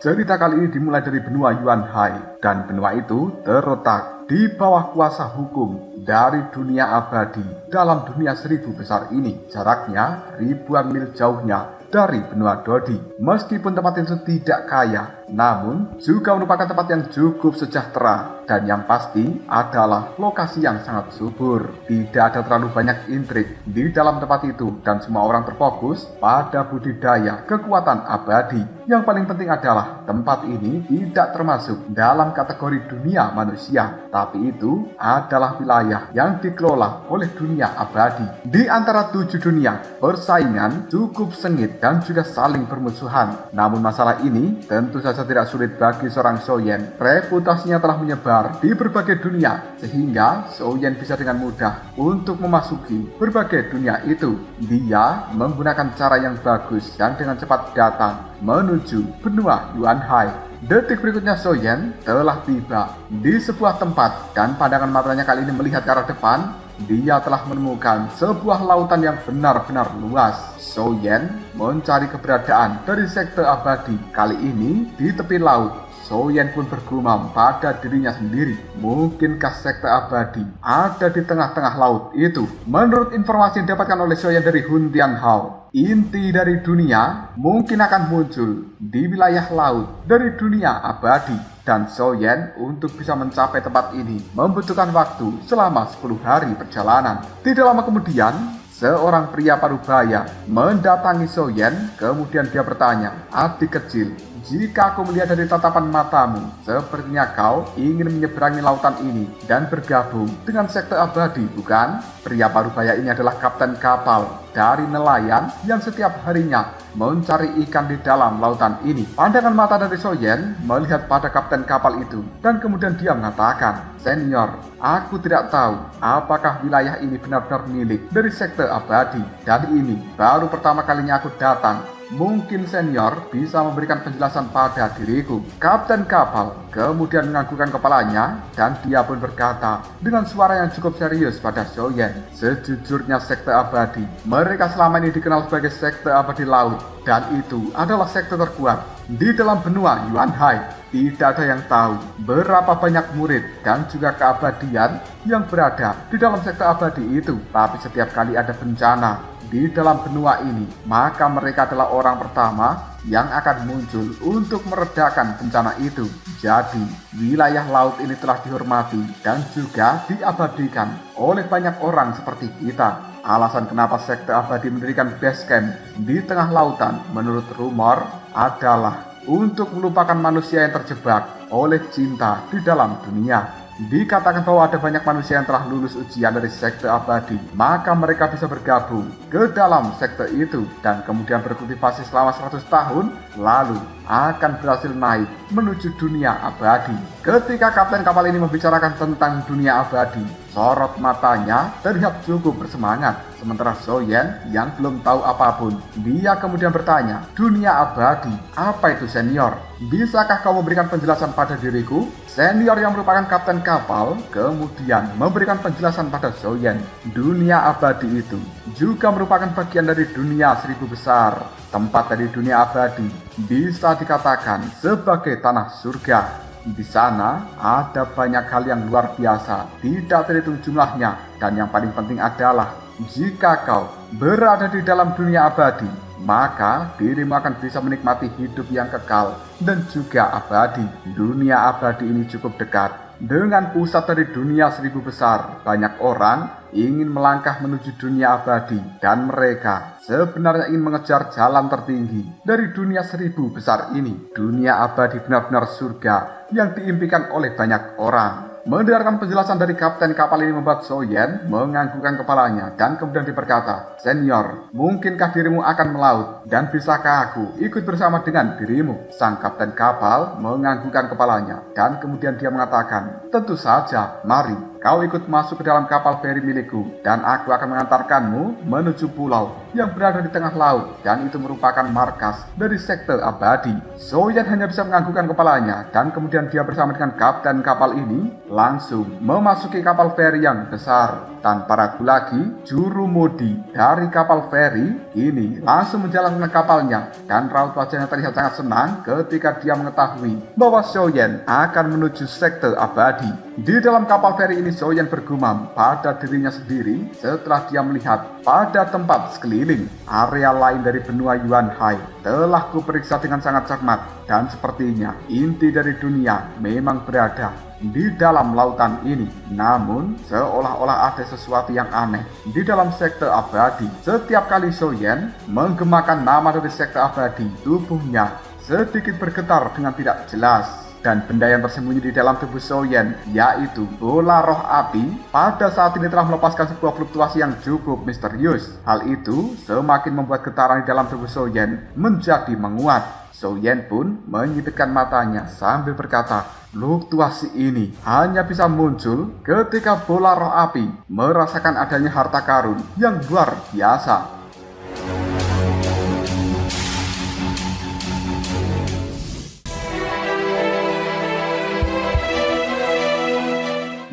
Speaker 1: Cerita kali ini dimulai dari benua Yuanhai, dan benua itu terletak di bawah kuasa hukum dari dunia abadi dalam dunia 1000 besar ini. Jaraknya ribuan mil jauhnya dari benua Dodi. Meskipun tempat itu tidak kaya, namun juga merupakan tempat yang cukup sejahtera, dan yang pasti adalah lokasi yang sangat subur. Tidak ada terlalu banyak intrik di dalam tempat itu, dan semua orang terfokus pada budidaya kekuatan abadi. Yang paling penting adalah tempat ini tidak termasuk dalam kategori dunia manusia, tapi itu adalah wilayah yang dikelola oleh dunia abadi. Di antara 7 dunia, persaingan cukup sengit dan juga saling bermusuhan. Namun masalah ini tentu saja tidak sulit bagi seorang Zhou Yan. Reputasinya telah menyebar menyebar di berbagai dunia sehingga Xiaoyan bisa dengan mudah untuk memasuki berbagai dunia itu. Dia menggunakan cara yang bagus dan dengan cepat datang menuju benua Yuanhai. Detik berikutnya Xiaoyan telah tiba di sebuah tempat dan pandangan matanya kali ini melihat ke arah depan. Dia telah menemukan sebuah lautan yang benar-benar luas. Xiaoyan mencari keberadaan dari sekte abadi. Kali ini di tepi laut, Xiaoyan pun bergumam pada dirinya sendiri. Mungkinkah sekte abadi ada di tengah-tengah laut itu? Menurut informasi yang didapatkan oleh Xiaoyan dari Hun Tianhao, inti dari dunia mungkin akan muncul di wilayah laut dari dunia abadi. Dan Xiaoyan untuk bisa mencapai tempat ini membutuhkan waktu selama 10 hari perjalanan. Tidak lama kemudian, seorang pria parubaya mendatangi Xiaoyan. Kemudian dia bertanya, "Adik kecil, jika aku melihat dari tatapan matamu, sepertinya kau ingin menyeberangi lautan ini dan bergabung dengan sekte abadi, bukan?" Pria parubaya ini adalah kapten kapal dari nelayan yang setiap harinya mencari ikan di dalam lautan ini. Pandangan mata dari Xiaoyan melihat pada kapten kapal itu dan kemudian dia mengatakan, "Senior, aku tidak tahu apakah wilayah ini benar-benar milik dari sekte abadi dan ini baru pertama kalinya aku datang. Mungkin senior bisa memberikan penjelasan pada diriku." Kapten kapal kemudian menganggukkan kepalanya dan dia pun berkata dengan suara yang cukup serius pada Xiaoyan, "Sejujurnya sekte abadi, mereka selama ini dikenal sebagai sekte abadi laut dan itu adalah sekte terkuat di dalam benua Yuanhai. Tidak ada yang tahu berapa banyak murid dan juga keabadian yang berada di dalam sekte abadi itu. Tapi setiap kali ada bencana di dalam benua ini, maka mereka adalah orang pertama yang akan muncul untuk meredakan bencana itu. Jadi, wilayah laut ini telah dihormati dan juga diabadikan oleh banyak orang seperti kita. Alasan kenapa sekte abadi mendirikan base camp di tengah lautan menurut rumor adalah untuk melupakan manusia yang terjebak oleh cinta di dalam dunia. Dikatakan bahwa ada banyak manusia yang telah lulus ujian dari sekte abadi, maka mereka bisa bergabung ke dalam sekte itu dan kemudian berkultivasi selama 100 tahun, lalu akan berhasil naik menuju dunia abadi. Ketika kapten kapal ini membicarakan tentang dunia abadi, sorot matanya terlihat cukup bersemangat. Sementara Xiaoyan yang belum tahu apapun, dia kemudian bertanya, "Dunia abadi, apa itu senior? Bisakah kau memberikan penjelasan pada diriku?" Senior yang merupakan kapten kapal kemudian memberikan penjelasan pada Xiaoyan. Dunia abadi itu juga merupakan bagian dari dunia 1000 besar. Tempat dari dunia abadi bisa dikatakan sebagai tanah surga. Di sana ada banyak hal yang luar biasa, tidak terhitung jumlahnya, dan yang paling penting adalah jika kau berada di dalam dunia abadi, maka dirimu akan bisa menikmati hidup yang kekal dan juga abadi. Dunia abadi ini cukup dekat dengan pusat dari dunia 1000 besar. Banyak orang ingin melangkah menuju dunia abadi dan mereka sebenarnya ingin mengejar jalan tertinggi dari dunia 1000 besar ini. Dunia abadi benar-benar surga yang diimpikan oleh banyak orang. Mendengarkan penjelasan dari kapten kapal ini membuat Xiaoyan menganggukkan kepalanya dan kemudian berkata, "Senior, mungkinkah dirimu akan melaut dan bisakah aku ikut bersama dengan dirimu?" Sang kapten kapal menganggukkan kepalanya dan kemudian dia mengatakan, "Tentu saja, mari kau ikut masuk ke dalam kapal feri milikku dan aku akan mengantarkanmu menuju pulau yang berada di tengah laut dan itu merupakan markas dari sekte abadi." Xiaoyan hanya bisa menganggukkan kepalanya dan kemudian dia bersama dengan kapten kapal ini langsung memasuki kapal feri yang besar. Tanpa ragu lagi, juru mudi dari kapal feri ini langsung menjalankan kapalnya dan raut wajahnya terlihat sangat senang ketika dia mengetahui bahwa Xiaoyan akan menuju sekte abadi. Di dalam kapal feri ini Xiaoyan bergumam pada dirinya sendiri setelah dia melihat pada tempat sekeliling. Area lain dari benua Yuanhai telah kuperiksa dengan sangat cermat dan sepertinya inti dari dunia memang berada di dalam lautan ini. Namun seolah-olah ada sesuatu yang aneh di dalam sekte abadi. Setiap kali Xiaoyan menggemakan nama dari sekte abadi, tubuhnya sedikit bergetar dengan tidak jelas. Dan benda yang tersembunyi di dalam tubuh Xiaoyan, yaitu bola roh api, pada saat ini telah melepaskan sebuah fluktuasi yang cukup misterius. Hal itu semakin membuat getaran di dalam tubuh Xiaoyan menjadi menguat. Yen pun menyipitkan matanya sambil berkata, fluktuasi ini hanya bisa muncul ketika bola roh api merasakan adanya harta karun yang luar biasa.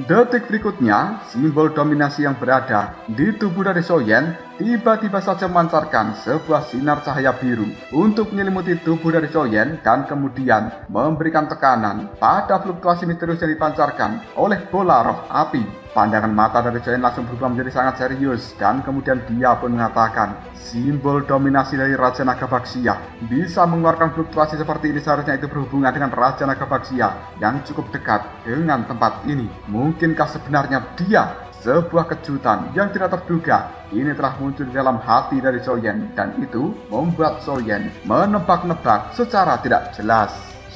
Speaker 1: Detik berikutnya, simbol dominasi yang berada di tubuh dari Yen tiba-tiba saja memancarkan sebuah sinar cahaya biru untuk menyelimuti tubuh dari Yen dan kemudian memberikan tekanan pada fluktuasi misterius yang dipancarkan oleh bola roh api. Pandangan mata dari Yen langsung berubah menjadi sangat serius dan kemudian dia pun mengatakan, simbol dominasi dari Raja Naga Baxia bisa mengeluarkan fluktuasi seperti ini, seharusnya itu berhubungan dengan Raja Naga Baxia yang cukup dekat dengan tempat ini. Mungkinkah sebenarnya dia sebuah kejutan yang tidak terduga ini telah muncul di dalam hati dari Yen dan itu membuat Yen menebak-nebak secara tidak jelas.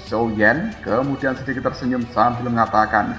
Speaker 1: Yen kemudian sedikit tersenyum sambil mengatakan,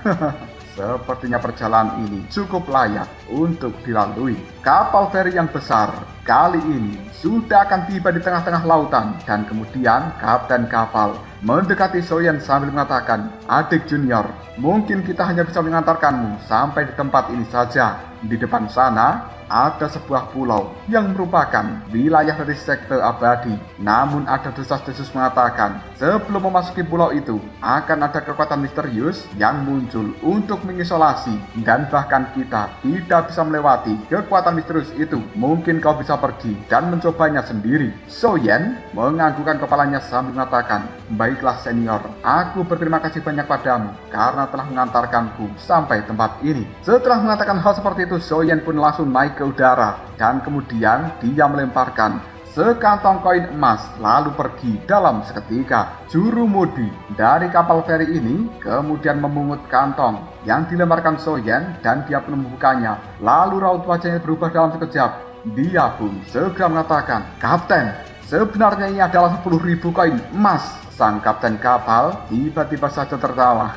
Speaker 1: sepertinya perjalanan ini cukup layak untuk dilalui. Kapal feri yang besar kali ini sudah akan tiba di tengah-tengah lautan dan kemudian kapten kapal mendekati Yen sambil mengatakan, adik junior, mungkin kita hanya bisa mengantarkanmu sampai di tempat ini saja. Di depan sana ada sebuah pulau yang merupakan wilayah dari sekte abadi. Namun ada desas-desus mengatakan sebelum memasuki pulau itu akan ada kekuatan misterius yang muncul untuk mengisolasi dan bahkan kita tidak bisa melewati kekuatan misterius itu. Mungkin kau bisa pergi dan mencobanya sendiri. Yen menganggukkan kepalanya sambil mengatakan, baiklah senior, aku berterima kasih banyak padamu karena telah mengantarkanku sampai tempat ini. Setelah mengatakan hal seperti itu, Yen pun langsung naik ke udara dan kemudian dia melemparkan sekantong koin emas lalu pergi dalam seketika. Juru mudi dari kapal feri ini kemudian memungut kantong yang dilemparkan Yen dan dia pun membukanya. Lalu raut wajahnya berubah dalam sekejap. Dia pun segera mengatakan, kapten, sebenarnya ini adalah 10.000 koin emas. Sang kapten kapal tiba-tiba saja tertawa.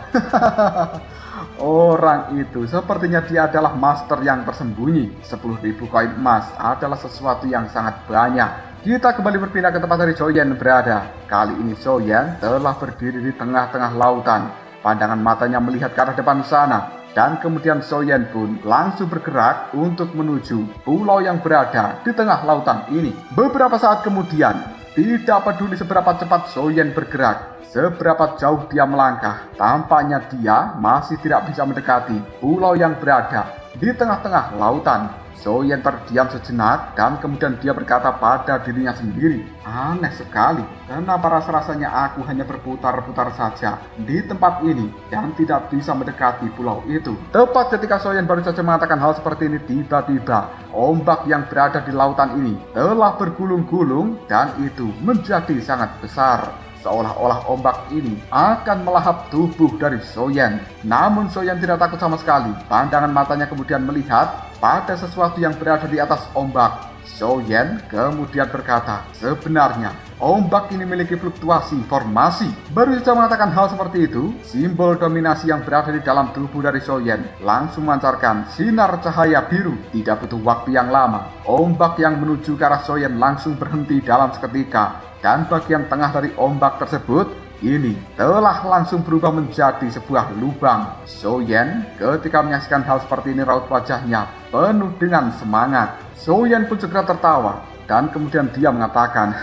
Speaker 1: Orang itu sepertinya dia adalah master yang tersembunyi. 10.000 koin emas adalah sesuatu yang sangat banyak. Kita kembali berpindah ke tempat dari Yen berada. Kali ini Yen telah berdiri di tengah-tengah lautan. Pandangan matanya melihat ke arah depan sana. Dan kemudian Yen pun langsung bergerak untuk menuju pulau yang berada di tengah lautan ini. Beberapa saat kemudian, tidak peduli seberapa cepat Yen bergerak, seberapa jauh dia melangkah, tampaknya dia masih tidak bisa mendekati pulau yang berada di tengah-tengah lautan. Yen terdiam sejenak dan kemudian dia berkata pada dirinya sendiri, aneh sekali, kenapa rasa-rasanya aku hanya berputar-putar saja di tempat ini dan tidak bisa mendekati pulau itu. Tepat ketika Yen baru saja mengatakan hal seperti ini, tiba-tiba ombak yang berada di lautan ini telah bergulung-gulung dan itu menjadi sangat besar. Seolah-olah ombak ini akan melahap tubuh dari Yen. Namun Yen tidak takut sama sekali. Pandangan matanya kemudian melihat pada sesuatu yang berada di atas ombak. Yen kemudian berkata, sebenarnya ombak ini memiliki fluktuasi formasi. Baru saja mengatakan hal seperti itu, simbol dominasi yang berada di dalam tubuh dari Yen langsung memancarkan sinar cahaya biru. Tidak butuh waktu yang lama, ombak yang menuju ke arah Yen langsung berhenti dalam seketika. Dan bagian tengah dari ombak tersebut ini telah langsung berubah menjadi sebuah lubang. Yen ketika menyaksikan hal seperti ini raut wajahnya penuh dengan semangat. Yen pun segera tertawa dan kemudian dia mengatakan,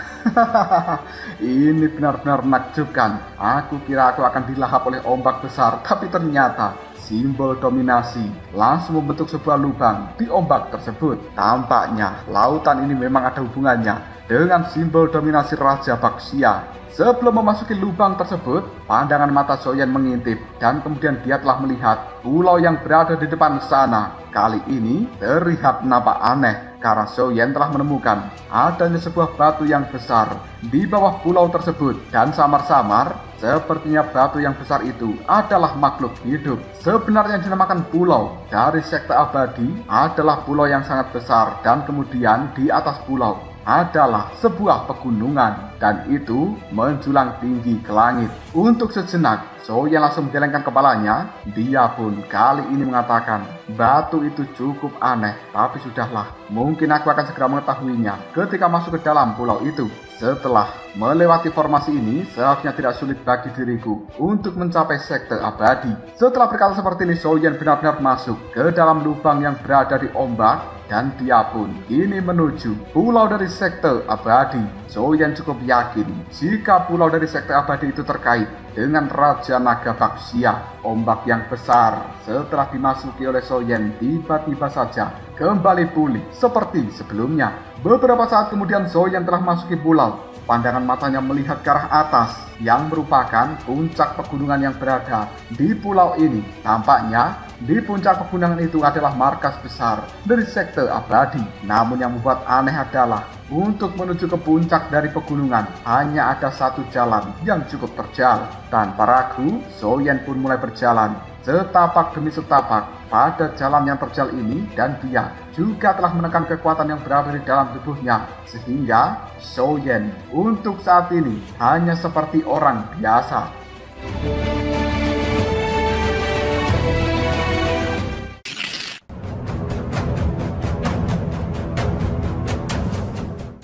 Speaker 1: ini benar-benar menakjubkan. Aku kira aku akan dilahap oleh ombak besar, tapi ternyata simbol dominasi langsung membentuk sebuah lubang di ombak tersebut. Tampaknya lautan ini memang ada hubungannya dengan simbol dominasi Raja Baxia. Sebelum memasuki lubang tersebut, pandangan mata Yen mengintip dan kemudian dia telah melihat pulau yang berada di depan sana. Kali ini terlihat nampak aneh karena Yen telah menemukan adanya sebuah batu yang besar di bawah pulau tersebut dan samar-samar sepertinya batu yang besar itu adalah makhluk hidup. Sebenarnya yang dinamakan pulau dari sekte abadi adalah pulau yang sangat besar dan kemudian di atas pulau adalah sebuah pegunungan dan itu menjulang tinggi ke langit. Untuk sejenak, Soyen langsung menggelengkan kepalanya. Dia pun kali ini mengatakan, batu itu cukup aneh, tapi sudahlah, mungkin aku akan segera mengetahuinya ketika masuk ke dalam pulau itu. Setelah melewati formasi ini, seharusnya tidak sulit bagi diriku untuk mencapai sekte abadi. Setelah berkata seperti ini, Soyen benar-benar masuk ke dalam lubang yang berada di ombak dan dia pun kini menuju pulau dari sekte abadi. Soyen cukup yakin jika pulau dari sekte abadi itu terkait dengan Raja Naga Baxia. Ombak yang besar setelah dimasuki oleh Soyen tiba-tiba saja kembali pulih seperti sebelumnya. Beberapa saat kemudian Soyen telah masuki pulau. Pandangan matanya melihat ke arah atas yang merupakan puncak pegunungan yang berada di pulau ini. Tampaknya di puncak pegunungan itu adalah markas besar dari sekte abadi. Namun yang membuat aneh adalah untuk menuju ke puncak dari pegunungan hanya ada satu jalan yang cukup terjal. Tanpa ragu, Soyen pun mulai berjalan setapak demi setapak pada jalan yang terjal ini, dan dia juga telah menekan kekuatan yang berada di dalam tubuhnya sehingga Soyen untuk saat ini hanya seperti orang biasa.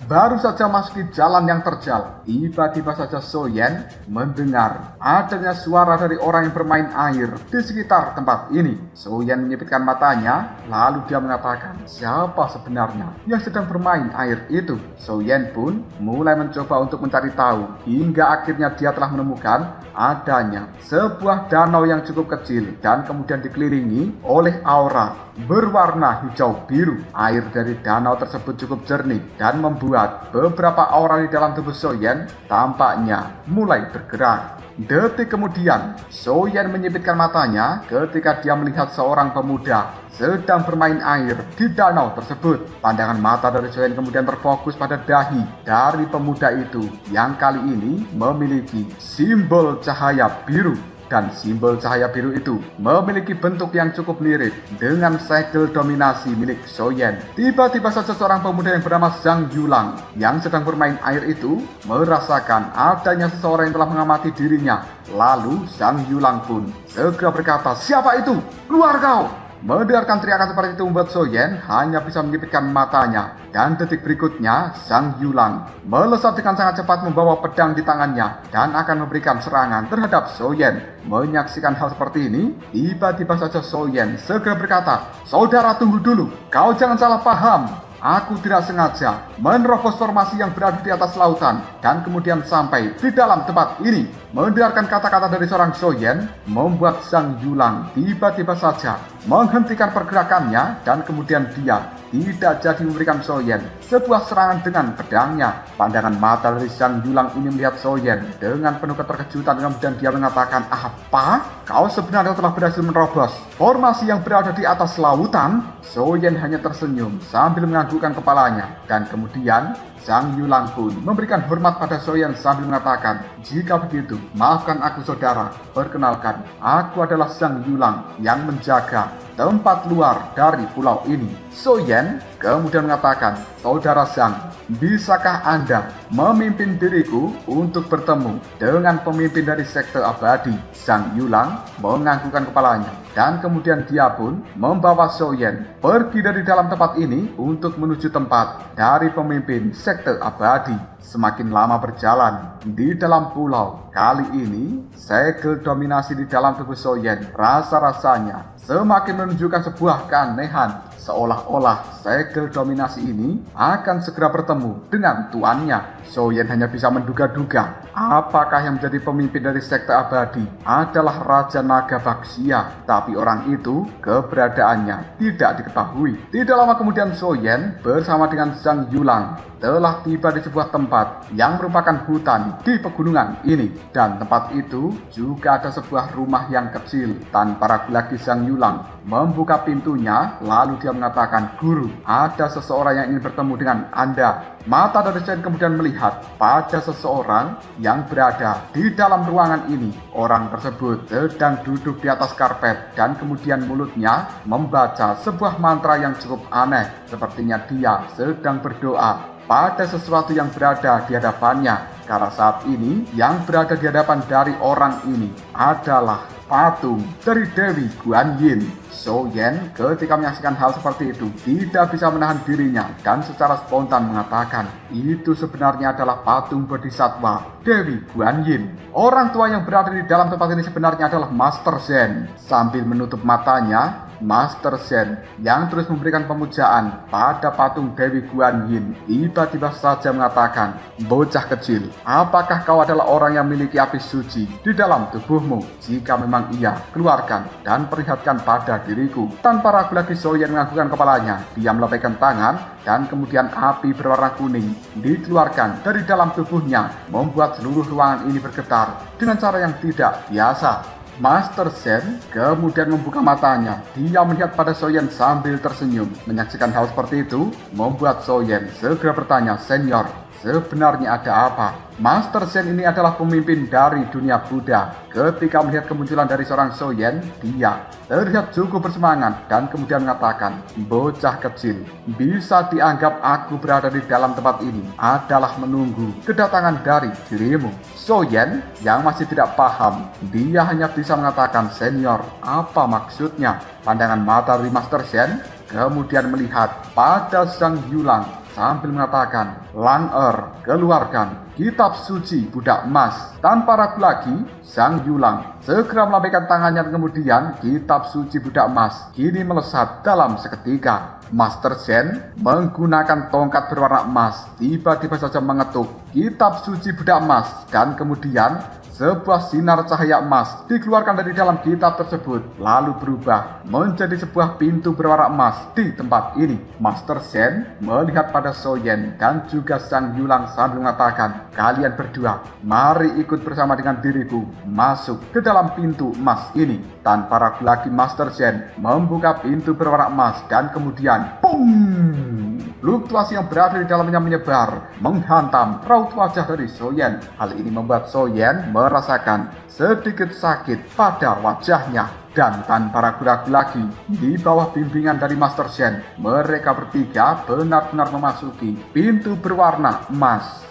Speaker 1: Baru saja masuki jalan yang terjal, tiba-tiba saja Soyen mendengar adanya suara dari orang yang bermain air di sekitar tempat ini. Soyen menyipitkan matanya, lalu dia mengatakan, siapa sebenarnya yang sedang bermain air itu? Soyen pun mulai mencoba untuk mencari tahu, hingga akhirnya dia telah menemukan adanya sebuah danau yang cukup kecil dan kemudian dikelilingi oleh aura berwarna hijau biru. Air dari danau tersebut cukup jernih dan membuat beberapa aura di dalam tubuh Soyen tampaknya mulai bergerak. Detik kemudian, Soyen menyipitkan matanya ketika dia melihat seorang pemuda sedang bermain air di danau tersebut. Pandangan mata dari Soyen kemudian terfokus pada dahi dari pemuda itu yang kali ini memiliki simbol cahaya biru. Dan simbol cahaya biru itu memiliki bentuk yang cukup mirip dengan segel dominasi milik Soyen. Tiba-tiba saja seorang pemuda yang bernama Zhang Yulang yang sedang bermain air itu merasakan adanya seseorang yang telah mengamati dirinya. Lalu Zhang Yulang pun segera berkata, siapa itu? Keluar kau! Mendengarkan teriakan seperti itu membuat Soyen hanya bisa menyipitkan matanya. Dan detik berikutnya, Zhang Yulang melesat dengan sangat cepat membawa pedang di tangannya dan akan memberikan serangan terhadap Soyen. Menyaksikan hal seperti ini, tiba-tiba saja Soyen segera berkata, saudara tunggu dulu, kau jangan salah paham. Aku tidak sengaja menerobos formasi yang berada di atas lautan dan kemudian sampai di dalam tempat ini. Mendengarkan kata-kata dari seorang Soyen membuat Zhang Yulang tiba-tiba saja menghentikan pergerakannya dan kemudian dia tidak jadi memberikan Soyen sebuah serangan dengan pedangnya. Pandangan mata dari Zhang Yulang ini melihat Soyen dengan penuh keterkejutan dan kemudian dia mengatakan, apa? Kau sebenarnya telah berhasil menerobos formasi yang berada di atas lautan? Soyen hanya tersenyum sambil menganggukkan kepalanya dan kemudian Zhang Yulang pun memberikan hormat pada Soyen sambil mengatakan, jika begitu, maafkan aku saudara. Perkenalkan, aku adalah Zhang Yulang yang menjaga tempat luar dari pulau ini. Soyen kemudian mengatakan, saudara Zhang, bisakah Anda memimpin diriku untuk bertemu dengan pemimpin dari sekte abadi? Zhang Yulang menganggukkan kepalanya dan kemudian dia pun membawa Soyen pergi dari dalam tempat ini untuk menuju tempat dari pemimpin sekte abadi. Semakin lama berjalan di dalam pulau, kali ini segel dominasi di dalam tubuh Soyen rasa-rasanya semakin menunjukkan sebuah keanehan. Seolah-olah segel dominasi ini akan segera bertemu dengan tuannya. Soyen hanya bisa menduga-duga apakah yang menjadi pemimpin dari sekte abadi adalah Raja Naga Baxia. Tapi orang itu keberadaannya tidak diketahui. Tidak lama kemudian Soyen bersama dengan Zhang Yulang telah tiba di sebuah tempat yang merupakan hutan di pegunungan ini. Dan tempat itu juga ada sebuah rumah yang kecil. Tanpa ragu lagi Zhang Yulang membuka pintunya, lalu dia mengatakan, guru, ada seseorang yang ingin bertemu dengan Anda. Mata dari Soyen kemudian melihat pada seseorang yang berada di dalam ruangan ini. Orang tersebut sedang duduk di atas karpet dan kemudian mulutnya membaca sebuah mantra yang cukup aneh. Sepertinya dia sedang berdoa pada sesuatu yang berada di hadapannya. Karena saat ini yang berada di hadapan dari orang ini adalah patung dari Dewi Guan Yin. So Yen ketika menyaksikan hal seperti itu tidak bisa menahan dirinya dan secara spontan mengatakan itu sebenarnya adalah patung bodhisattva Dewi Guan Yin. Orang tua yang berada di dalam tempat ini sebenarnya adalah Master Zen. Sambil menutup matanya, Master Zen yang terus memberikan pemujaan pada patung Dewi Guan Yin tiba-tiba saja mengatakan, "Bocah kecil, apakah kau adalah orang yang memiliki api suci di dalam tubuhmu? Jika memang iya, keluarkan dan perlihatkan pada diriku." Tanpa ragu lagi So Yen menganggukkan kepalanya. Dia melambaikan tangan dan kemudian api berwarna kuning dikeluarkan dari dalam tubuhnya, membuat seluruh ruangan ini bergetar dengan cara yang tidak biasa. Master Zen kemudian membuka matanya. Dia melihat pada So Yen sambil tersenyum. Menyaksikan hal seperti itu membuat So Yen segera bertanya, "Senior, sebenarnya ada apa?" Master Zen ini adalah pemimpin dari dunia Buddha. Ketika melihat kemunculan dari seorang So Yen, dia terlihat cukup bersemangat dan kemudian mengatakan, "Bocah kecil, bisa dianggap aku berada di dalam tempat ini adalah menunggu kedatangan dari dirimu." So Yen yang masih tidak paham, dia hanya bisa mengatakan, "Senior, apa maksudnya?" Pandangan mata dari Master Zen kemudian melihat pada Sang Yulang sambil mengatakan, "Lang-er, keluarkan kitab suci budak emas." Tanpa ragu lagi, Sang Yulang segera melambaikan tangannya dan kemudian kitab suci budak emas kini melesat dalam seketika. Master Zen menggunakan tongkat berwarna emas tiba-tiba saja mengetuk kitab suci budak emas dan kemudian sebuah sinar cahaya emas dikeluarkan dari dalam kitab tersebut, lalu berubah menjadi sebuah pintu berwarna emas di tempat ini. Master Zen melihat pada So Yen dan juga Sang Yulang sambil mengatakan, "Kalian berdua, mari ikut bersama dengan diriku masuk ke dalam pintu emas ini." Tanpa ragu lagi Master Zen membuka pintu berwarna emas dan kemudian boom! Fluktuasi yang berada di dalamnya menyebar, menghantam raut wajah dari So Yen. Hal ini membuat So Yen merasakan sedikit sakit pada wajahnya. Dan tanpa ragu-ragu lagi, di bawah bimbingan dari Master Zen, mereka bertiga benar-benar memasuki pintu berwarna emas.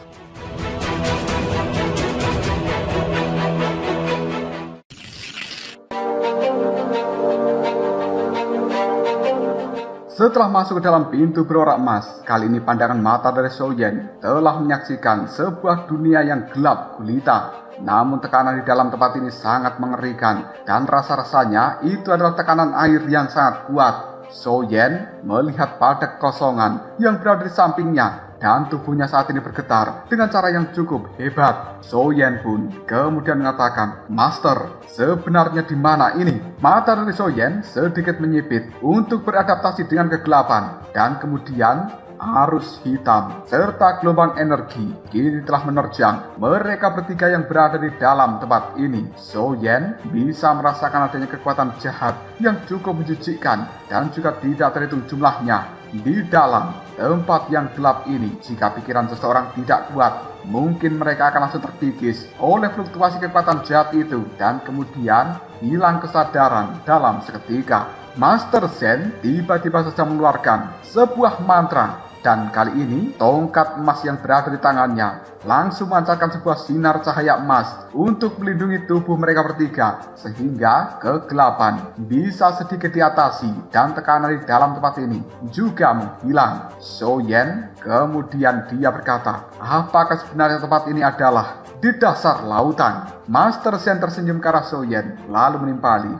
Speaker 1: Setelah masuk ke dalam pintu berwarna emas, kali ini pandangan mata dari So Yen telah menyaksikan sebuah dunia yang gelap gulita. Namun tekanan di dalam tempat ini sangat mengerikan dan rasa-rasanya itu adalah tekanan air yang sangat kuat. So Yen melihat pada kekosongan yang berada di sampingnya dan tubuhnya saat ini bergetar dengan cara yang cukup hebat. So Yen pun kemudian mengatakan, "Master, sebenarnya di mana ini?" Mata dari So Yen sedikit menyipit untuk beradaptasi dengan kegelapan dan kemudian arus hitam serta gelombang energi kini telah menerjang mereka bertiga yang berada di dalam tempat ini. So Yen bisa merasakan adanya kekuatan jahat yang cukup menjijikkan dan juga tidak terhitung jumlahnya di dalam tempat yang gelap ini. Jika pikiran seseorang tidak kuat, mungkin mereka akan langsung terkikis oleh fluktuasi kekuatan jahat itu dan kemudian hilang kesadaran dalam seketika. Master Zen tiba-tiba saja mengeluarkan sebuah mantra. Dan kali ini tongkat emas yang berada di tangannya langsung memancarkan sebuah sinar cahaya emas untuk melindungi tubuh mereka bertiga sehingga kegelapan bisa sedikit diatasi dan tekanan di dalam tempat ini juga menghilang. So Yen kemudian dia berkata, "Apakah sebenarnya tempat ini adalah di dasar lautan?" Master Zen tersenyum ke arah So Yen lalu menimpali,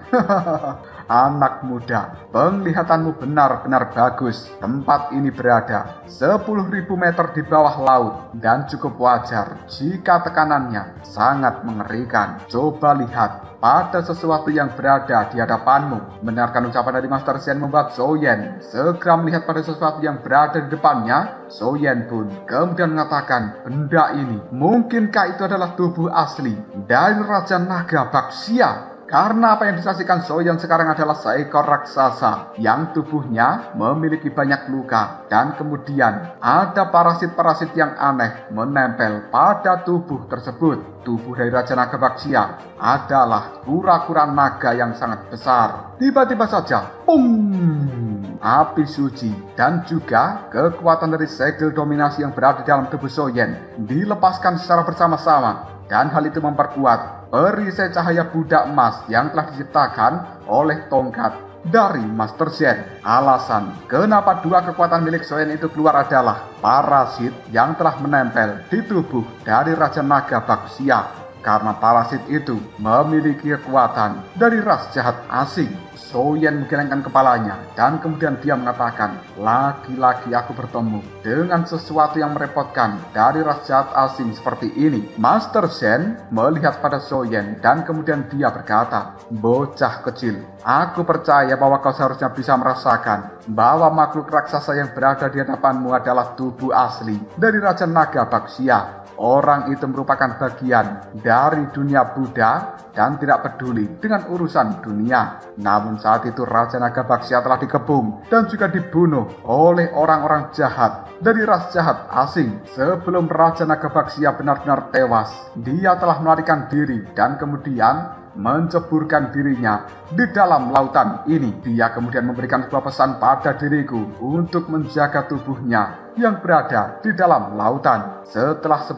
Speaker 1: "Anak muda, penglihatanmu benar-benar bagus. Tempat ini berada 10.000 meter di bawah laut dan cukup wajar jika tekanannya sangat mengerikan. Coba lihat pada sesuatu yang berada di hadapanmu." Mendengarkan ucapan dari Master Zen membuat So Yen segera melihat pada sesuatu yang berada di depannya. So Yen pun kemudian mengatakan, "Benda ini, mungkinkah itu adalah tubuh asli dari Raja Naga Baxia?" Karena apa yang disaksikan So Yen sekarang adalah seekor raksasa yang tubuhnya memiliki banyak luka dan kemudian ada parasit-parasit yang aneh menempel pada tubuh tersebut. Tubuh dari Raja Naga Baxia adalah kura-kura naga yang sangat besar. Tiba-tiba saja, pum! api suci, dan juga kekuatan dari segel dominasi yang berada di dalam tubuh Soyen dilepaskan secara bersama-sama. Dan hal itu memperkuat perisai cahaya budak emas yang telah diciptakan oleh tongkat dari Master Zen. Alasan kenapa dua kekuatan milik Soyen itu keluar adalah parasit yang telah menempel di tubuh dari Raja Naga Baxia. Karena parasit itu memiliki kekuatan dari ras jahat asing. Soyen menggelengkan kepalanya dan kemudian dia mengatakan, lagi-lagi aku bertemu dengan sesuatu yang merepotkan dari ras jahat asing seperti ini. Master Zen melihat pada Soyen dan kemudian dia berkata, bocah kecil, aku percaya bahwa kau seharusnya bisa merasakan bahwa makhluk raksasa yang berada di hadapanmu adalah tubuh asli dari Raja Naga Baxia. Orang itu merupakan bagian dari dunia Buddha dan tidak peduli dengan urusan dunia. Namun saat itu Raja Naga Baxia telah dikepung dan juga dibunuh oleh orang-orang jahat dari ras jahat asing. Sebelum Raja Naga Baxia benar-benar tewas, dia telah melarikan diri dan kemudian menceburkan dirinya di dalam lautan ini. Dia kemudian memberikan sebuah pesan pada diriku untuk menjaga tubuhnya yang berada di dalam lautan. Setelah 10.000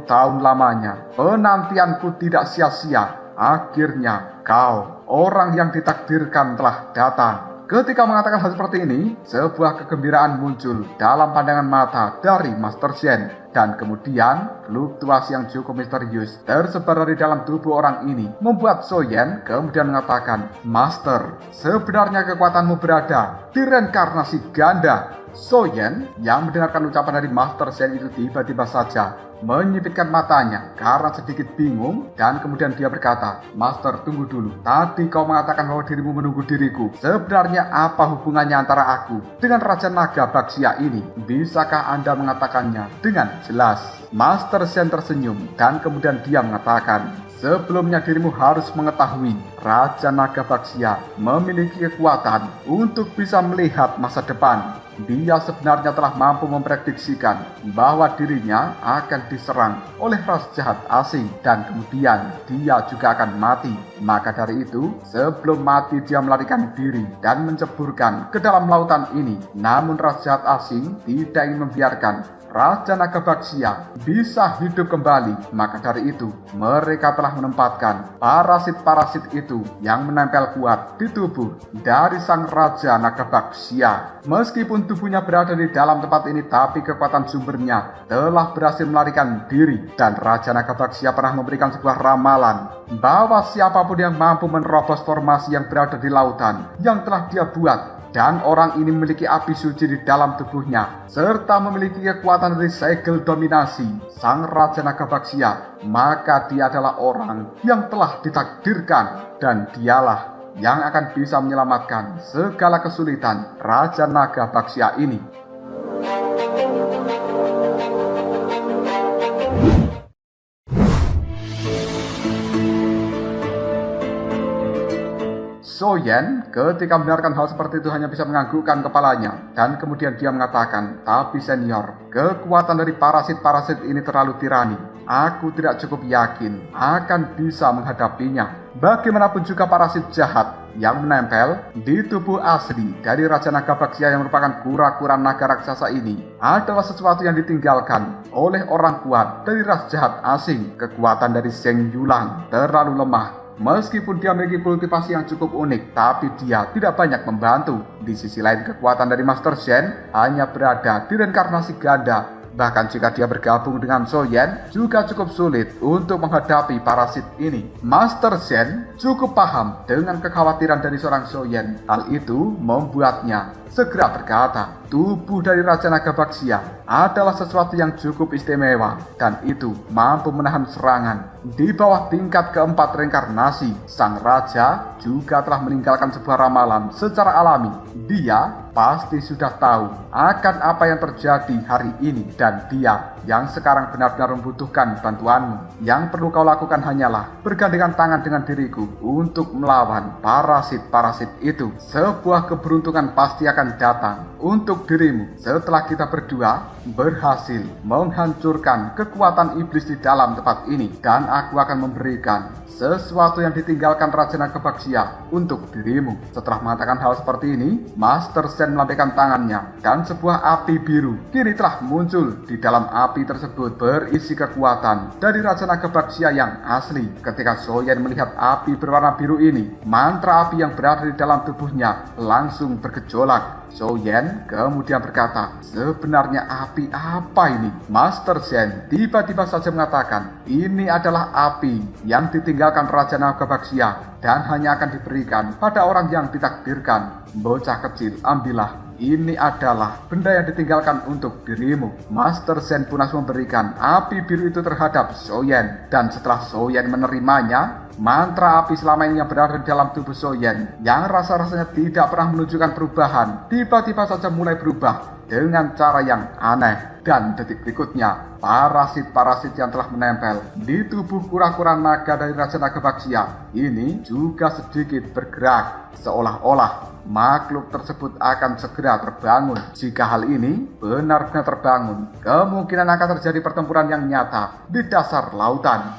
Speaker 1: tahun lamanya, penantianku tidak sia-sia. Akhirnya kau, orang yang ditakdirkan, telah datang. Ketika mengatakan hal seperti ini, sebuah kegembiraan muncul dalam pandangan mata dari Master Zen. Dan kemudian fluktuasi yang cukup misterius tersebar dari dalam tubuh orang ini membuat Soyen kemudian mengatakan, Master, sebenarnya kekuatanmu berada di reinkarnasi ganda. Soyen yang mendengarkan ucapan dari Master Zen itu tiba-tiba saja menyipitkan matanya karena sedikit bingung dan kemudian dia berkata, Master, tunggu dulu. Tadi kau mengatakan bahwa dirimu menunggu diriku. Sebenarnya apa hubungannya antara aku dengan Raja Naga Baxia ini? Bisakah Anda mengatakannya dengan jelas? Master Zen tersenyum dan kemudian dia mengatakan, sebelumnya dirimu harus mengetahui Raja Naga Baxia memiliki kekuatan untuk bisa melihat masa depan. Dia sebenarnya telah mampu memprediksikan bahwa dirinya akan diserang oleh ras jahat asing dan kemudian dia juga akan mati. Maka dari itu, sebelum mati dia melarikan diri dan menceburkan ke dalam lautan ini. Namun ras jahat asing tidak ingin membiarkan Raja Naga Baxia bisa hidup kembali. Maka dari itu, mereka telah menempatkan parasit-parasit itu yang menempel kuat di tubuh dari sang Raja Naga Baxia. Meskipun tubuhnya berada di dalam tempat ini, tapi kekuatan sumbernya telah berhasil melarikan diri. Dan Raja Naga Baxia pernah memberikan sebuah ramalan bahwa siapapun yang mampu menerobos formasi yang berada di lautan yang telah dia buat, dan orang ini memiliki api suci di dalam tubuhnya, serta memiliki kekuatan dari segel dominasi sang Raja Naga Baxia, maka dia adalah orang yang telah ditakdirkan dan dialah yang akan bisa menyelamatkan segala kesulitan Raja Naga Baxia ini. Soyen ketika mendengarkan hal seperti itu hanya bisa menganggukkan kepalanya dan kemudian dia mengatakan, tapi senior, kekuatan dari parasit-parasit ini terlalu tirani. Aku tidak cukup yakin akan bisa menghadapinya. Bagaimanapun juga parasit jahat yang menempel di tubuh asli dari Raja Naga Baxia yang merupakan kura-kura naga raksasa ini adalah sesuatu yang ditinggalkan oleh orang kuat dari ras jahat asing. Kekuatan dari Zheng Yulang terlalu lemah. Meskipun dia memiliki kultivasi yang cukup unik, tapi dia tidak banyak membantu. Di sisi lain, kekuatan dari Master Zen hanya berada di reinkarnasi ganda. Bahkan jika dia bergabung dengan Soyen, juga cukup sulit untuk menghadapi parasit ini. Master Zen cukup paham dengan kekhawatiran dari seorang Soyen. Hal itu membuatnya segera berkata, tubuh dari Raja Naga Baxia adalah sesuatu yang cukup istimewa dan itu mampu menahan serangan. Di bawah tingkat keempat reinkarnasi, sang raja juga telah meninggalkan sebuah ramalan secara alami. Dia pasti sudah tahu akan apa yang terjadi hari ini dan dia yang sekarang benar-benar membutuhkan bantuanmu. Yang perlu kau lakukan hanyalah bergandengan tangan dengan diriku untuk melawan parasit-parasit itu. Sebuah keberuntungan pasti akan datang untuk untuk dirimu setelah kita berdua berhasil menghancurkan kekuatan iblis di dalam tempat ini, dan aku akan memberikan sesuatu yang ditinggalkan Raja Nagabaksia untuk dirimu. Setelah mengatakan hal seperti ini, Master Zen melambaikan tangannya dan sebuah api biru kini telah muncul. Di dalam api tersebut berisi kekuatan dari Raja Nagabaksia yang asli. Ketika Soyen melihat api berwarna biru ini, mantra api yang berada di dalam tubuhnya langsung bergejolak. Soyen kemudian berkata, sebenarnya api apa ini? Master Zen tiba-tiba saja mengatakan, ini adalah api yang ditinggalkan Raja Nagabaksia dan hanya akan diberikan pada orang yang ditakdirkan. Bocah kecil, ambillah. Ini adalah benda yang ditinggalkan untuk dirimu. Master Zen pun langsung memberikan api biru itu terhadap Soyen. Dan setelah Soyen menerimanya, mantra api selama ini yang berada di dalam tubuh Soyen, yang rasa-rasanya tidak pernah menunjukkan perubahan, tiba-tiba saja mulai berubah dengan cara yang aneh. Dan detik berikutnya, parasit-parasit yang telah menempel di tubuh kura-kura naga dari Raja Nagabaksia ini juga sedikit bergerak, seolah-olah makhluk tersebut akan segera terbangun. Jika hal ini benar-benar terbangun, kemungkinan akan terjadi pertempuran yang nyata di dasar lautan.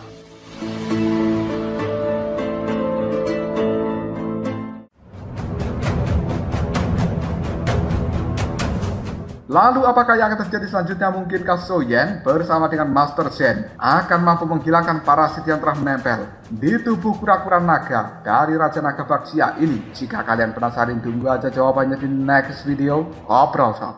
Speaker 1: Lalu apakah yang akan terjadi selanjutnya? Mungkinkah Soyen bersama dengan Master Zen akan mampu menghilangkan parasit yang telah menempel di tubuh kura-kura naga dari Raja Nagabaksia ini? Jika kalian penasaran, tunggu aja jawabannya di next video. Ngobrol Sob.